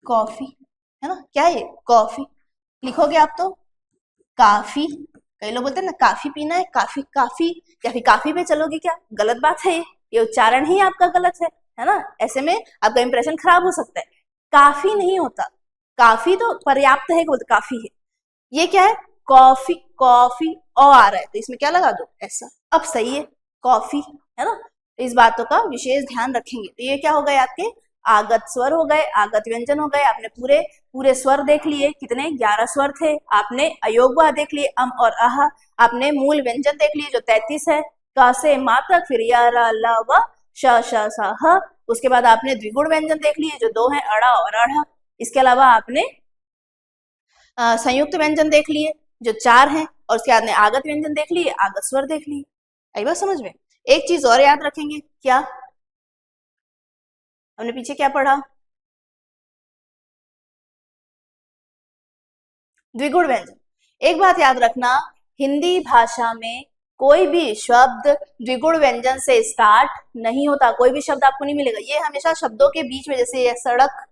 कॉफी, है ना, क्या है कॉफी, लिखोगे आप तो काफी, कई लोग बोलते हैं ना काफी पीना है, काफी काफी, या फिर काफी पे चलोगे क्या, गलत बात है, ये उच्चारण ही आपका गलत है ना, ऐसे में आपका इंप्रेशन खराब हो सकता है। काफी नहीं होता, काफी तो पर्याप्त है, बोलते काफी है, ये क्या है कॉफी, कॉफी ओ आ रहा है तो इसमें क्या लगा दो ऐसा, अब सही है कॉफी, है ना। तो इस बातों का विशेष ध्यान रखेंगे। तो ये क्या हो गए आपके आगत स्वर हो गए, आगत व्यंजन हो गए। आपने पूरे पूरे स्वर देख लिए, कितने 11 स्वर थे। आपने अयोगवा देख लिए, अम और आह। आपने मूल व्यंजन देख लिए जो 33 है, क से मा तक, फिर या रा ला व श श स ह। उसके बाद आपने द्विगुण व्यंजन देख लिए जो 2 है, अड़ा और अढ़। इसके अलावा आपने संयुक्त व्यंजन देख लिए जो 4 हैं, और उसके बाद में आगत व्यंजन देख लिए, आगत स्वर देख लिए। आई बात समझ में। एक चीज और याद रखेंगे, क्या हमने पीछे क्या पढ़ा, द्विगुण व्यंजन। एक बात याद रखना, हिंदी भाषा में कोई भी शब्द द्विगुण व्यंजन से स्टार्ट नहीं होता, कोई भी शब्द आपको नहीं मिलेगा। ये हमेशा शब्दों के बीच में, जैसे ये सड़क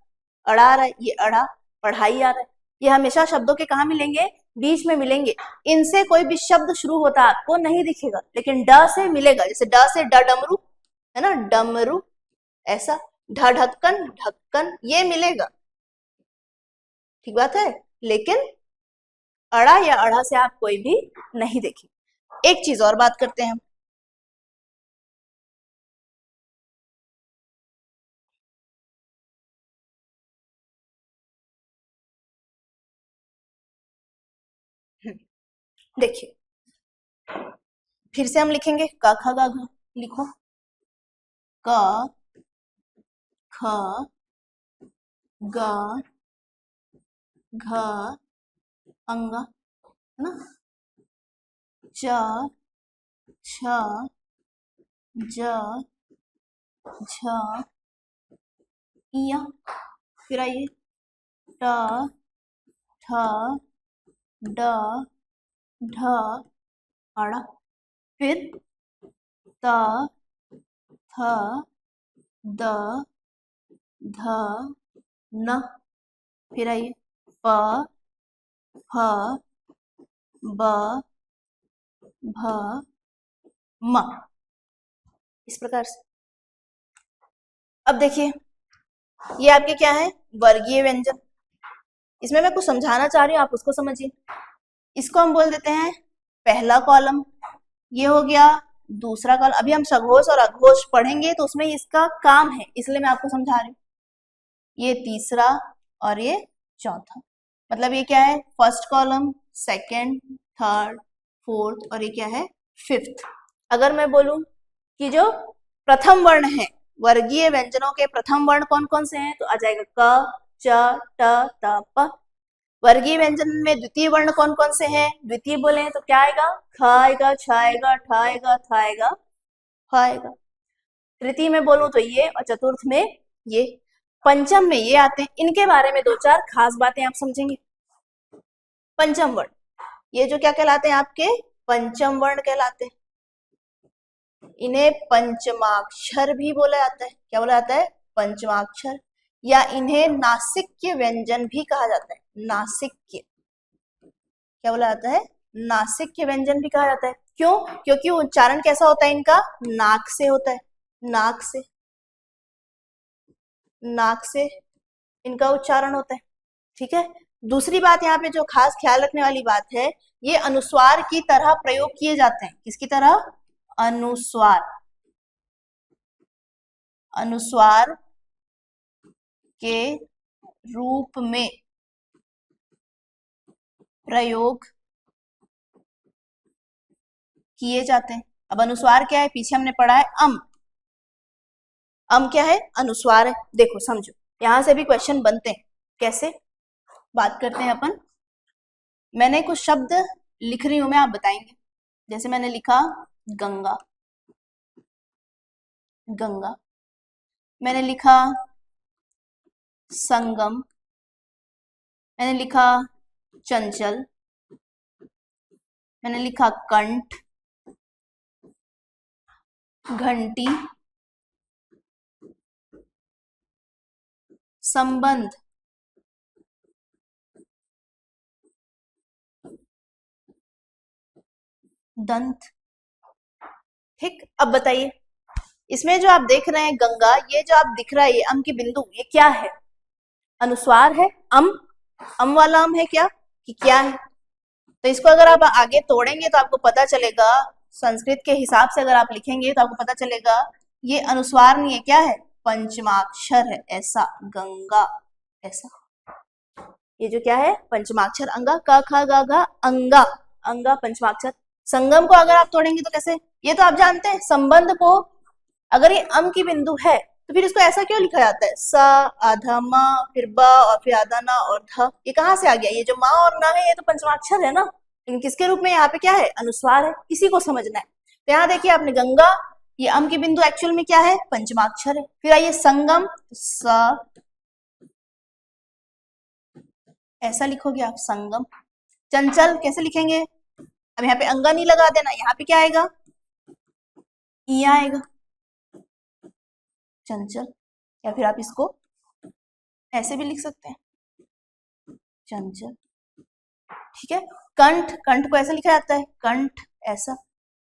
अड़ा आ रहा है, ये अड़ा, पढ़ाई आ रहा है, ये हमेशा शब्दों के कहा मिलेंगे, बीच में मिलेंगे। इनसे कोई भी शब्द शुरू होता आपको नहीं दिखेगा, लेकिन ड से मिलेगा, जैसे ड से डमरू, है ना, डमरू, ऐसा ढक्कन, ढक्कन, ये मिलेगा, ठीक बात है। लेकिन अड़ा या अड़ा से आप कोई भी नहीं देखेंगे। एक चीज और बात करते हैं हम, देखिए फिर से हम लिखेंगे क ख ग घ, लिखो क ख ग घ अंग, है ना, च छ ज झ इया। फिर आइए ट ठ ड ढ अड़ा, फिर त थ द ध न। फिर आइए प फ ब भ म, इस प्रकार से। अब देखिए ये आपके क्या है, वर्गीय व्यंजन। इसमें मैं कुछ समझाना चाह रही हूँ, आप उसको समझिए। इसको हम बोल देते हैं पहला कॉलम, ये हो गया दूसरा कॉलम। अभी हम सघोष और अघोष पढ़ेंगे तो उसमें इसका काम है, इसलिए मैं आपको समझा रही हूँ। ये तीसरा और ये चौथा, मतलब ये क्या है, first column, second, third, fourth, और ये क्या है, फिफ्थ। अगर मैं बोलूं कि जो प्रथम वर्ण है, वर्गीय व्यंजनों के प्रथम वर्ण कौन कौन से हैं, तो आ जाएगा क च ट त प। वर्गीय व्यंजन में द्वितीय वर्ण कौन कौन से हैं, द्वितीय बोले तो क्या आएगा, ख आएगा, छ आएगा, ठ आएगा, थ आएगा, फ आएगा। तृतीय में बोलूं तो ये, और चतुर्थ में ये, पंचम में ये आते हैं। इनके बारे में 2-4 खास बातें आप समझेंगे। पंचम वर्ण, ये जो क्या कहलाते हैं आपके पंचम वर्ण कहलाते हैं। इन्हें पंचमाक्षर भी बोला जाता है। क्या बोला जाता है? पंचमाक्षर। या इन्हें नासिक्य व्यंजन भी कहा जाता है। नासिक्य, क्या बोला जाता है? नासिक्य व्यंजन भी कहा जाता है। क्यों? क्योंकि उच्चारण कैसा होता है इनका? नाक से होता है। नाक से, नाक से इनका उच्चारण होता है। ठीक है। दूसरी बात यहाँ पे जो खास ख्याल रखने वाली बात है, ये अनुस्वार की तरह प्रयोग किए जाते हैं। किसकी तरह? अनुस्वार। अनुस्वार के रूप में प्रयोग किए जाते हैं। अब अनुस्वार क्या है? पीछे हमने पढ़ा है अम। अम क्या है? अनुस्वार है। देखो समझो, यहां से भी क्वेश्चन बनते हैं। कैसे? बात करते हैं अपन। मैंने कुछ शब्द लिख रही हूं मैं, आप बताएंगे। जैसे मैंने लिखा गंगा, गंगा। मैंने लिखा संगम, मैंने लिखा चंचल, मैंने लिखा कंठ, घंटी, संबंध, दंत। ठीक। अब बताइए, इसमें जो आप देख रहे हैं गंगा, ये जो आप दिख रहा है ये अम की बिंदु, ये क्या है? अनुस्वार है। अम वाला अम है क्या? कि क्या है? तो इसको अगर आप आगे तोड़ेंगे तो आपको पता चलेगा, संस्कृत के हिसाब से अगर आप लिखेंगे तो आपको पता चलेगा ये अनुस्वार नहीं है। क्या है? पंचमाक्षर है। ऐसा गंगा, ऐसा। ये जो क्या है? पंचमाक्षर। अंगा, क ख ग घ, अंगा, अंगा पंचमाक्षर। संगम को अगर आप तोड़ेंगे तो कैसे? ये तो आप जानते हैं। संबंध को अगर ये अम की बिंदु है तो फिर इसको ऐसा क्यों लिखा जाता है? स, आधा म, फिर ब, और फिर आधा न और ध। ये कहाँ से आ गया? ये जो मा और न है ये तो पंचमाक्षर है ना, लेकिन किसके रूप में? यहाँ पे क्या है? अनुस्वार है। इसी को समझना है। तो यहाँ देखिए आपने गंगा, ये अम की बिंदु एक्चुअल में क्या है? पंचमाक्षर है। फिर आइए संगम, स, ऐसा लिखोगे आप संगम। चंचल कैसे लिखेंगे? अब यहाँ पे अंगा नहीं लगा देना, यहाँ पे क्या आएगा? ई आएगा, चंचल। या फिर आप इसको ऐसे भी लिख सकते हैं, चंचल। ठीक है। कंठ, कंठ को ऐसे लिखा जाता है, कंठ, ऐसा।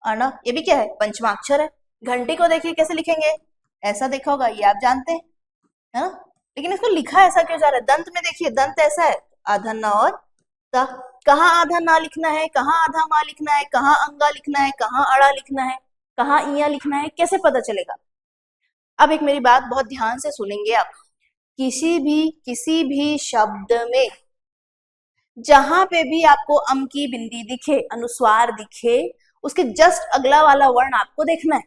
अण, ये भी क्या है? पंचमाक्षर है। घंटी को देखिए कैसे लिखेंगे? ऐसा देखा होगा, ये आप जानते हैं, है ना। लेकिन इसको लिखा ऐसा क्यों जा रहा है? दंत में देखिए, दंत ऐसा है, आधा न और त। कहाँ आधा ना लिखना है, कहाँ आधा मा लिखना है, कहाँ अंगा लिखना है, कहाँ अड़ा लिखना है, कहाँ इया लिखना है, कैसे पता चलेगा? अब एक मेरी बात बहुत ध्यान से सुनेंगे आप। किसी भी शब्द में जहां पे भी आपको अम की बिंदी दिखे, अनुस्वार दिखे, उसके जस्ट अगला वाला वर्ण आपको देखना है।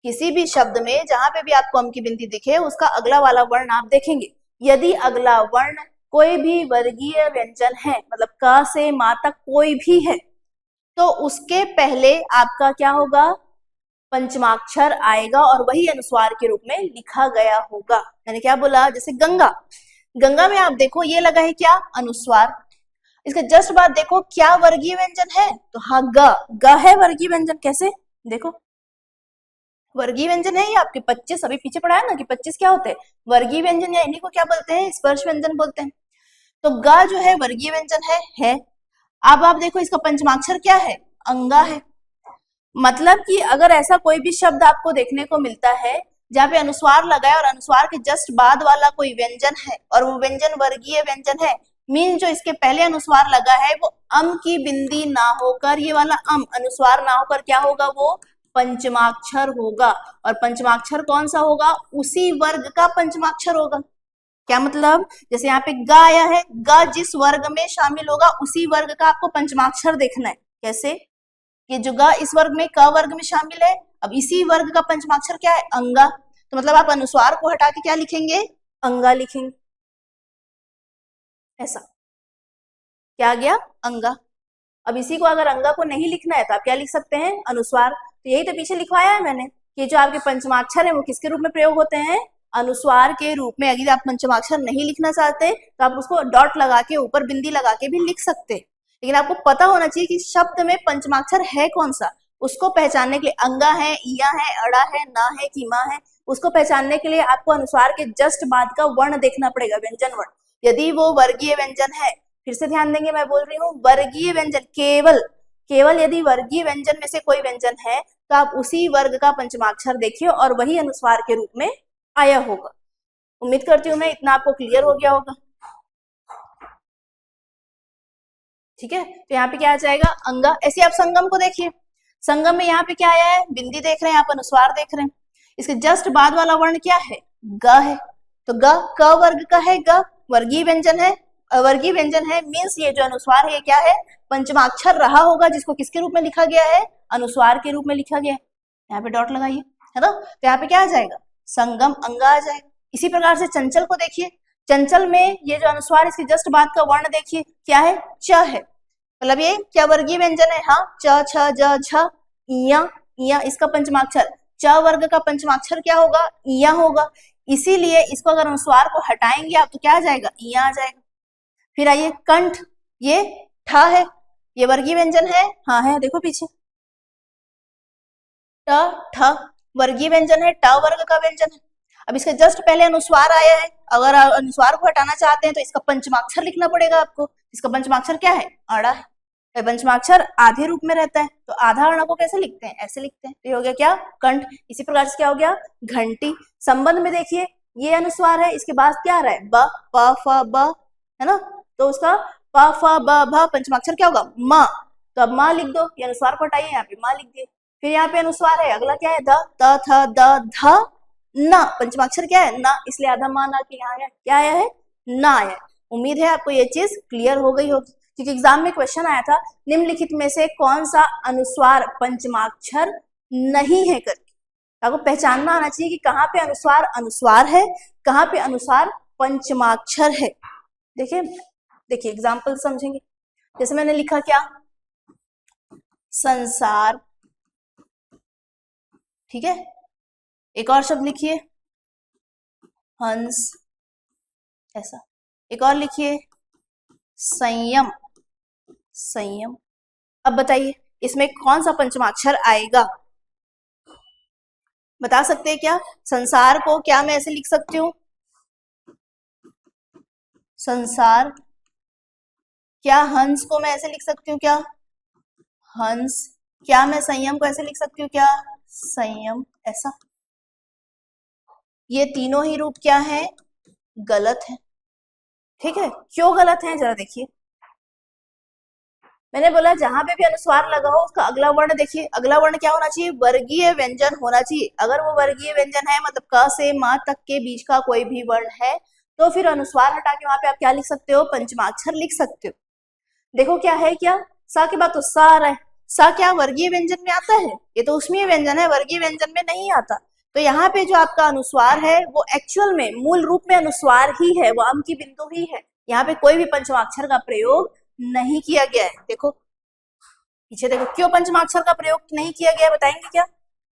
किसी भी शब्द में जहां पे भी आपको अम की बिंदी दिखे, उसका अगला वाला वर्ण आप देखेंगे। यदि अगला वर्ण कोई भी वर्गीय व्यंजन है, मतलब क से मा तक कोई भी है, तो उसके पहले आपका क्या होगा? पंचमाक्षर आएगा और वही अनुस्वार के रूप में लिखा गया होगा। मैंने क्या बोला? जैसे गंगा, गंगा में आप देखो ये लगा है क्या? अनुस्वार। इसके जस्ट बाद देखो क्या वर्गीय व्यंजन है? तो हाँ, ग है वर्गीय व्यंजन। कैसे? देखो, वर्गीय व्यंजन है ये आपके 25, अभी पीछे पढ़ा है ना कि 25 क्या होते हैं? वर्गीय व्यंजन, या इन्हीं को क्या बोलते हैं? स्पर्श व्यंजन बोलते हैं। तो ग जो है वर्गीय व्यंजन है। अब आप देखो इसका पंचमाक्षर क्या है? अंगा है। मतलब कि अगर ऐसा कोई भी शब्द आपको देखने को मिलता है जहाँ पे अनुस्वार लगा है और अनुस्वार के जस्ट बाद वाला कोई व्यंजन है और वो व्यंजन वर्गीय व्यंजन है, मीन जो इसके पहले अनुस्वार लगा है वो अम की बिंदी ना होकर, ये वाला अम अनुस्वार ना होकर क्या होगा? वो पंचमाक्षर होगा। और पंचमाक्षर कौन सा होगा? उसी वर्ग का पंचमाक्षर होगा। क्या मतलब? जैसे यहाँ पे ग आया है, ग जिस वर्ग में शामिल होगा उसी वर्ग का आपको पंचमाक्षर देखना है। कैसे? ये जो ग इस वर्ग में, क वर्ग में शामिल है, अब इसी वर्ग का पंचमाक्षर क्या है? अंगा। तो मतलब आप अनुस्वार को हटा के क्या लिखेंगे? अंगा लिखेंगे। ऐसा क्या आ गया? अंगा। अब इसी को अगर अंगा को नहीं लिखना है तो आप क्या लिख सकते हैं? अनुस्वार। तो यही तो पीछे लिखवाया है मैंने कि जो आपके पंचमाक्षर है वो किसके रूप में प्रयोग होते हैं? अनुस्वार के रूप में। यदि आप पंचमाक्षर नहीं लिखना चाहते तो आप उसको डॉट लगा के, ऊपर बिंदी लगा के भी लिख सकते हैं। लेकिन आपको पता होना चाहिए कि शब्द में पंचमाक्षर है कौन सा। उसको पहचानने के लिए अंगा है, इया है, अड़ा है, ना है, कीमा है, उसको पहचानने के लिए आपको अनुस्वार के जस्ट बाद का वर्ण देखना पड़ेगा, व्यंजन वर्ण। यदि वो वर्गीय व्यंजन है, फिर से ध्यान देंगे, मैं बोल रही हूँ वर्गीय व्यंजन, केवल यदि वर्गीय व्यंजन में से कोई व्यंजन है तो आप उसी वर्ग का पंचमाक्षर देखिए और वही अनुस्वार के रूप में आया होगा। उम्मीद करती हूँ मैं इतना आपको क्लियर हो गया होगा। ठीक है, तो यहाँ पे क्या आ जाएगा, अंगा। ऐसे आप संगम को देखिए, संगम में यहाँ पे क्या आया है, बिंदी देख रहे हैं आप, अनुस्वार देख रहे हैं, इसके जस्ट बाद वाला वर्ण क्या है, ग है। तो ग क वर्ग का है, ग वर्गीय व्यंजन है, अवर्गीय व्यंजन है, मीन्स ये जो अनुस्वार है ये क्या है, पंचमाक्षर रहा होगा, जिसको किसके रूप में लिखा गया है, अनुस्वार के रूप में लिखा गया है। यहाँ पे डॉट लगाइए, है ना। तो यहाँ पे क्या आ जाएगा, संगम अंगा आ जाएगा। इसी प्रकार से चंचल को देखिए, चंचल में ये जो अनुस्वार, इसके जस्ट बाद का वर्ण देखिए क्या है, च है, मतलब ये क्या वर्गीय व्यंजन है, हाँ, च छ ज झ इया, इया इसका पंचमाक्षर, च वर्ग का पंचमाक्षर क्या होगा, इया होगा। इसीलिए इसको अगर अनुस्वार को हटाएंगे आप तो क्या आ जाएगा, इया आ जाएगा। फिर आइए कंठ, ये ठ है, ये वर्गीय व्यंजन है, हाँ है, देखो पीछे, ट ठ वर्गीय व्यंजन है, ट वर्ग का व्यंजन है। अब इसके जस्ट पहले अनुस्वार आया है, अगर अनुस्वार को हटाना चाहते हैं तो इसका पंचमाक्षर लिखना पड़ेगा आपको। इसका पंचमाक्षर क्या है, अड़ा है, तो पंचमाक्षर आधे रूप में रहता है, तो आधा अड़ा को कैसे लिखते हैं, ऐसे लिखते हैं। तो ये हो गया क्या, कंठ। इसी प्रकार से क्या हो गया, घंटी। संबंध में देखिए, ये अनुस्वार है, इसके बाद क्या आ रहा है, ब, प फ ब, है ना, तो उसका प फ ब भ पंचमाक्षर क्या होगा, म। तो अब म लिख दो, ये अनुस्वार को हटाइए, यहाँ पे म लिख दिए। फिर यहाँ पे अनुस्वार है, अगला क्या है, द, त थ द ध न, पंचमाक्षर क्या है, न, इसलिए आधा मान आ के यहाँ आया, क्या आया है, ना आया है। उम्मीद है आपको ये चीज क्लियर हो गई होगी, क्योंकि एग्जाम में क्वेश्चन आया था, निम्नलिखित में से कौन सा अनुस्वार पंचमाक्षर नहीं है करके। आपको पहचानना आना चाहिए कि कहाँ पे अनुस्वार अनुस्वार है, कहाँ पे अनुस्वार पंचमाक्षर है। देखिए देखिए एग्जाम्पल समझेंगे, जैसे मैंने लिखा क्या, संसार, ठीक है। एक और शब्द लिखिए, हंस, ऐसा। एक और लिखिए, संयम, संयम। अब बताइए इसमें कौन सा पंचमाक्षर आएगा, बता सकते हैं क्या। संसार को क्या मैं ऐसे लिख सकती हूँ, संसार। क्या हंस को मैं ऐसे लिख सकती हूँ क्या, हंस। क्या मैं संयम को ऐसे लिख सकती हूँ क्या, संयम, ऐसा। ये तीनों ही रूप क्या है, गलत है। ठीक है, क्यों गलत है जरा देखिए। मैंने बोला जहां पे भी अनुस्वार लगा हो उसका अगला वर्ण देखिए, अगला वर्ण क्या होना चाहिए, वर्गीय व्यंजन होना चाहिए। अगर वो वर्गीय व्यंजन है, मतलब क से म तक के बीच का कोई भी वर्ण है, तो फिर अनुस्वार हटा के वहां पे आप क्या लिख सकते हो, पंचमाक्षर लिख सकते हो। देखो क्या है, क्या सा के बाद तो सा आ रहा है, सा क्या वर्गीय व्यंजन में आता है, ये तो उसमें व्यंजन है, वर्गीय व्यंजन में नहीं आता। तो यहाँ पे जो आपका अनुस्वार है वो एक्चुअल में मूल रूप में अनुस्वार ही है, वो अम की बिंदु ही है। यहाँ पे कोई भी पंचमाक्षर का प्रयोग नहीं किया गया है। देखो पीछे देखो, क्यों पंचमाक्षर का प्रयोग नहीं किया गया है, बताएंगे क्या,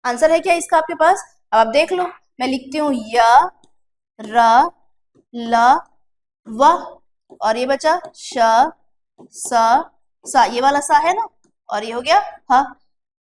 आंसर है क्या इसका आपके पास। अब आप देख लो, मैं लिखती हूँ य, र, ल, व, और ये बचा श, स, सा, ये वाला सा है ना, और ये हो गया ह।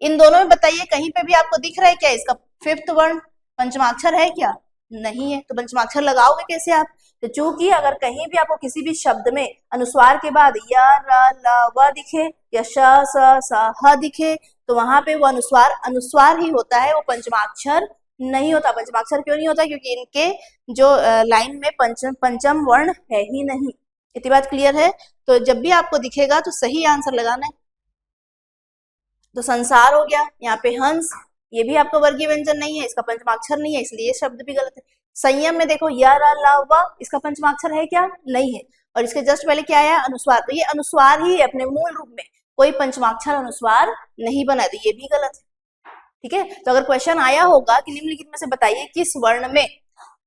इन दोनों में बताइए कहीं पे भी आपको दिख रहा है क्या इसका फिफ्थ वर्ण पंचमाक्षर है क्या, नहीं है। तो पंचमाक्षर लगाओगे कैसे आप, तो चूंकि अगर कहीं भी आपको किसी भी शब्द में अनुस्वार के बाद य, र, ल, व दिखे या श, स, ह दिखे, तो वहां पे वो अनुस्वार अनुस्वार ही होता है, वो पंचमाक्षर नहीं होता। पंचमाक्षर क्यों नहीं होता, क्योंकि इनके जो लाइन में पंचम वर्ण है ही नहीं। इतनी बात क्लियर है। तो जब भी आपको दिखेगा तो सही आंसर लगाना है। तो संसार हो गया, यहाँ पे हंस, ये भी आपका वर्गीय व्यंजन नहीं है, इसका पंचमाक्षर नहीं है, इसलिए ये शब्द भी गलत है। संयम में देखो य, र, ल, व, इसका पंचमाक्षर है क्या, नहीं है, और इसके जस्ट पहले क्या आया, अनुस्वार। तो ये अनुस्वार ही है अपने मूल रूप में, कोई पंचमाक्षर अनुस्वार नहीं बना, तो ये भी गलत है। ठीक है, तो अगर क्वेश्चन आया होगा कि निम्नलिखित में से बताइए किस वर्ण में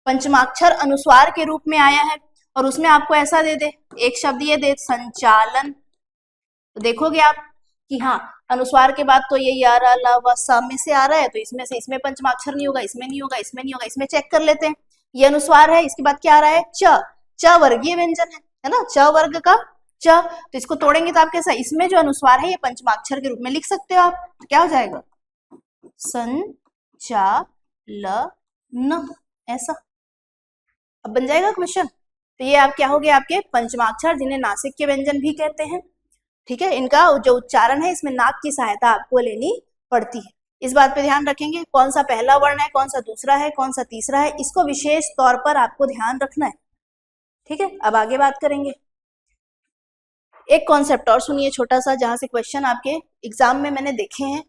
पंचमाक्षर अनुस्वार के रूप में आया है, और उसमें आपको ऐसा दे दे, एक शब्द ये दे संचालन, तो देखोगे आप कि हाँ अनुस्वार के बाद तो ये य, र, ल, व, स में से आ रहा है, तो इसमें से इसमें पंचमाक्षर नहीं होगा, इसमें नहीं होगा, इसमें नहीं होगा, इसमें चेक कर लेते हैं। ये अनुस्वार है, इसके बाद क्या आ रहा है, च, च वर्गीय व्यंजन है ना, च वर्ग का च, तो इसको तोड़ेंगे तो आप कैसा, इसमें जो अनुस्वार है ये पंचमाक्षर के रूप में लिख सकते हो आप, तो क्या हो जाएगा, सन चा ल न, ऐसा। अब बन जाएगा क्वेश्चन। तो ये आप क्या हो गए, आपके पंचमाक्षर, जिन्हें नासिक के व्यंजन भी कहते हैं। ठीक है, इनका जो उच्चारण है इसमें नाक की सहायता आपको लेनी पड़ती है। इस बात पे ध्यान रखेंगे, कौन सा पहला वर्ण है, कौन सा दूसरा है, कौन सा तीसरा है, इसको विशेष तौर पर आपको ध्यान रखना है। ठीक है, अब आगे बात करेंगे। एक कॉन्सेप्ट और सुनिए छोटा सा, जहां से क्वेश्चन आपके एग्जाम में मैंने देखे हैं,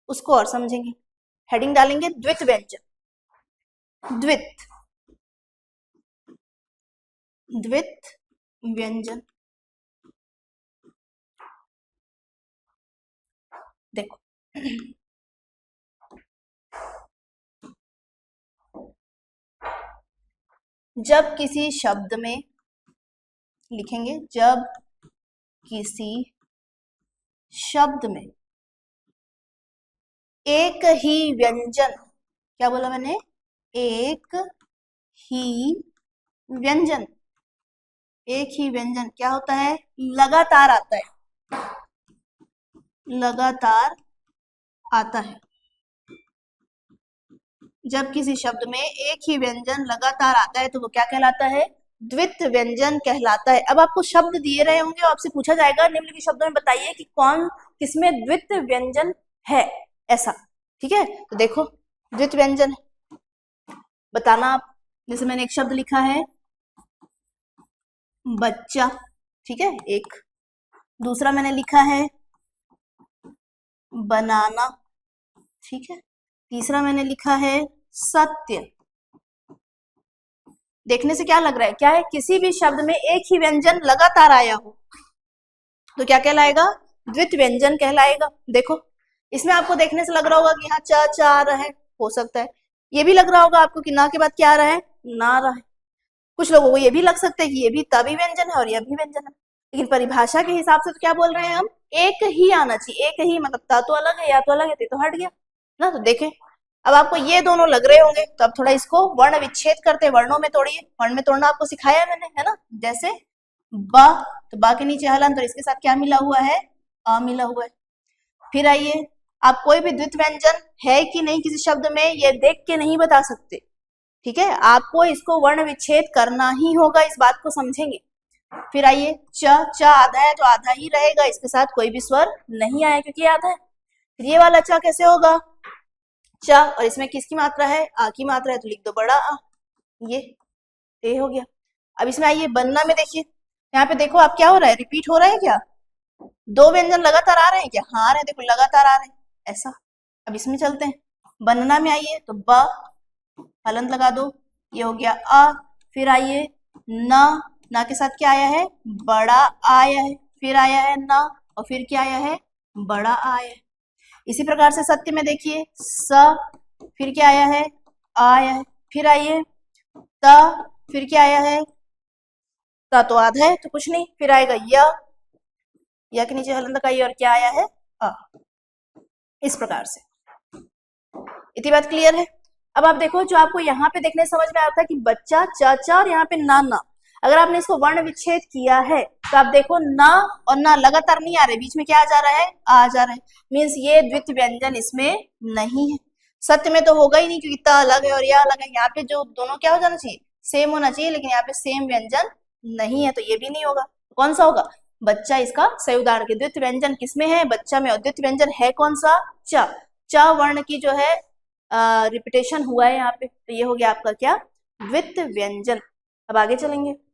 उसको और समझेंगे। हेडिंग डालेंगे द्वित व्यंजन। द्वित, द्वित व्यंजन। देखो जब किसी शब्द में लिखेंगे, जब किसी शब्द में एक ही व्यंजन, क्या बोला मैंने, एक ही व्यंजन, एक ही व्यंजन क्या होता है, लगातार आता है, लगातार आता है। जब किसी शब्द में एक ही व्यंजन लगातार आता है तो वो क्या कहलाता है, द्वित व्यंजन कहलाता है। अब आपको शब्द दिए रहे होंगे और आपसे पूछा जाएगा निम्नलिखित शब्दों में बताइए कि कौन किसमें द्वित व्यंजन है, ऐसा। ठीक है, तो देखो द्वित व्यंजन बताना आप। जैसे मैंने एक शब्द लिखा है बच्चा, ठीक है, एक। दूसरा मैंने लिखा है बनाना, ठीक है। तीसरा मैंने लिखा है सत्य। देखने से क्या लग रहा है, क्या है, किसी भी शब्द में एक ही व्यंजन लगातार आया हो तो क्या कहलाएगा, द्वित व्यंजन कहलाएगा। देखो इसमें आपको देखने से लग रहा होगा कि यहाँ च आ रहा है, हो सकता है ये भी लग रहा होगा आपको कि ना के बाद क्या आ रहा है, ना आ रहा है। कुछ लोगों को ये भी लग सकता है कि ये भी त भी व्यंजन है और यह भी व्यंजन है, लेकिन परिभाषा के हिसाब से तो क्या बोल रहे हैं हम, एक ही आना चाहिए। एक ही मतलब ता तो अलग है, या तो अलग है, तो हट गया ना। तो देखें अब आपको ये दोनों लग रहे होंगे, तो अब थोड़ा इसको वर्ण विच्छेद करते, वर्णों में तोड़िए। वर्ण में तोड़ना आपको सिखाया है मैंने, है ना। जैसे ब, तो बा के नीचे हलंत और इसके साथ क्या मिला हुआ है, अ मिला हुआ है। फिर आइए, आप कोई भी द्वित व्यंजन है कि नहीं किसी शब्द में, ये देख के नहीं बता सकते। ठीक है, आपको इसको वर्ण विच्छेद करना ही होगा, इस बात को समझेंगे। फिर आइए, च आधा है तो आधा ही रहेगा, इसके साथ कोई भी स्वर नहीं आया क्योंकि आधा है। फिर ये वाला च कैसे होगा, च और इसमें किसकी मात्रा है, आ की मात्रा है, तो लिख दो बड़ा आ, ये हो गया। अब इसमें आइए बनना में देखिए, यहाँ पे देखो आप क्या हो रहा है, रिपीट हो रहा है क्या, दो व्यंजन लगातार आ रहे हैं क्या, हाँ आ रहे हैं, देखो लगातार आ रहे हैं, ऐसा। अब इसमें चलते हैं, बनना में आइए तो ब हलंत लगा दो, ये हो गया अ। फिर आइए ना के साथ क्या आया है, बड़ा आया है। फिर आया है ना, और फिर क्या आया है, बड़ा आया है। इसी प्रकार से सत्य में देखिए, स, फिर क्या आया है, आया है। फिर आइए त, फिर क्या आया है, त तो आधा है तो कुछ नहीं, फिर आएगा या के नीचे हलंत लगाइए और क्या आया है, अ। इस प्रकार से, इतनी बात क्लियर है। अब आप देखो, जो आपको यहाँ पे देखने समझ में आता है कि बच्चा च और यहाँ पे ना, अगर आपने इसको वर्ण विच्छेद किया है तो आप देखो ना और ना लगातार नहीं आ रहे, बीच में क्या आ जा रहा है, आ जा रहा है। मीन्स ये द्वित व्यंजन इसमें नहीं है। सत्य में तो होगा ही नहीं क्योंकि त अलग है और यह अलग है। यहाँ पे जो दोनों क्या हो जाना चाहिए, सेम होना चाहिए, लेकिन यहाँ पे सेम व्यंजन नहीं है तो ये भी नहीं होगा। कौन सा होगा, बच्चा इसका सही उदाहरण। के द्वित व्यंजन किसमें है, बच्चा में। और द्वित व्यंजन है कौन सा, च वर्ण की जो है रिपीटेशन हुआ है यहाँ पे, तो ये हो गया आपका क्या, द्वित व्यंजन। अब आगे चलेंगे।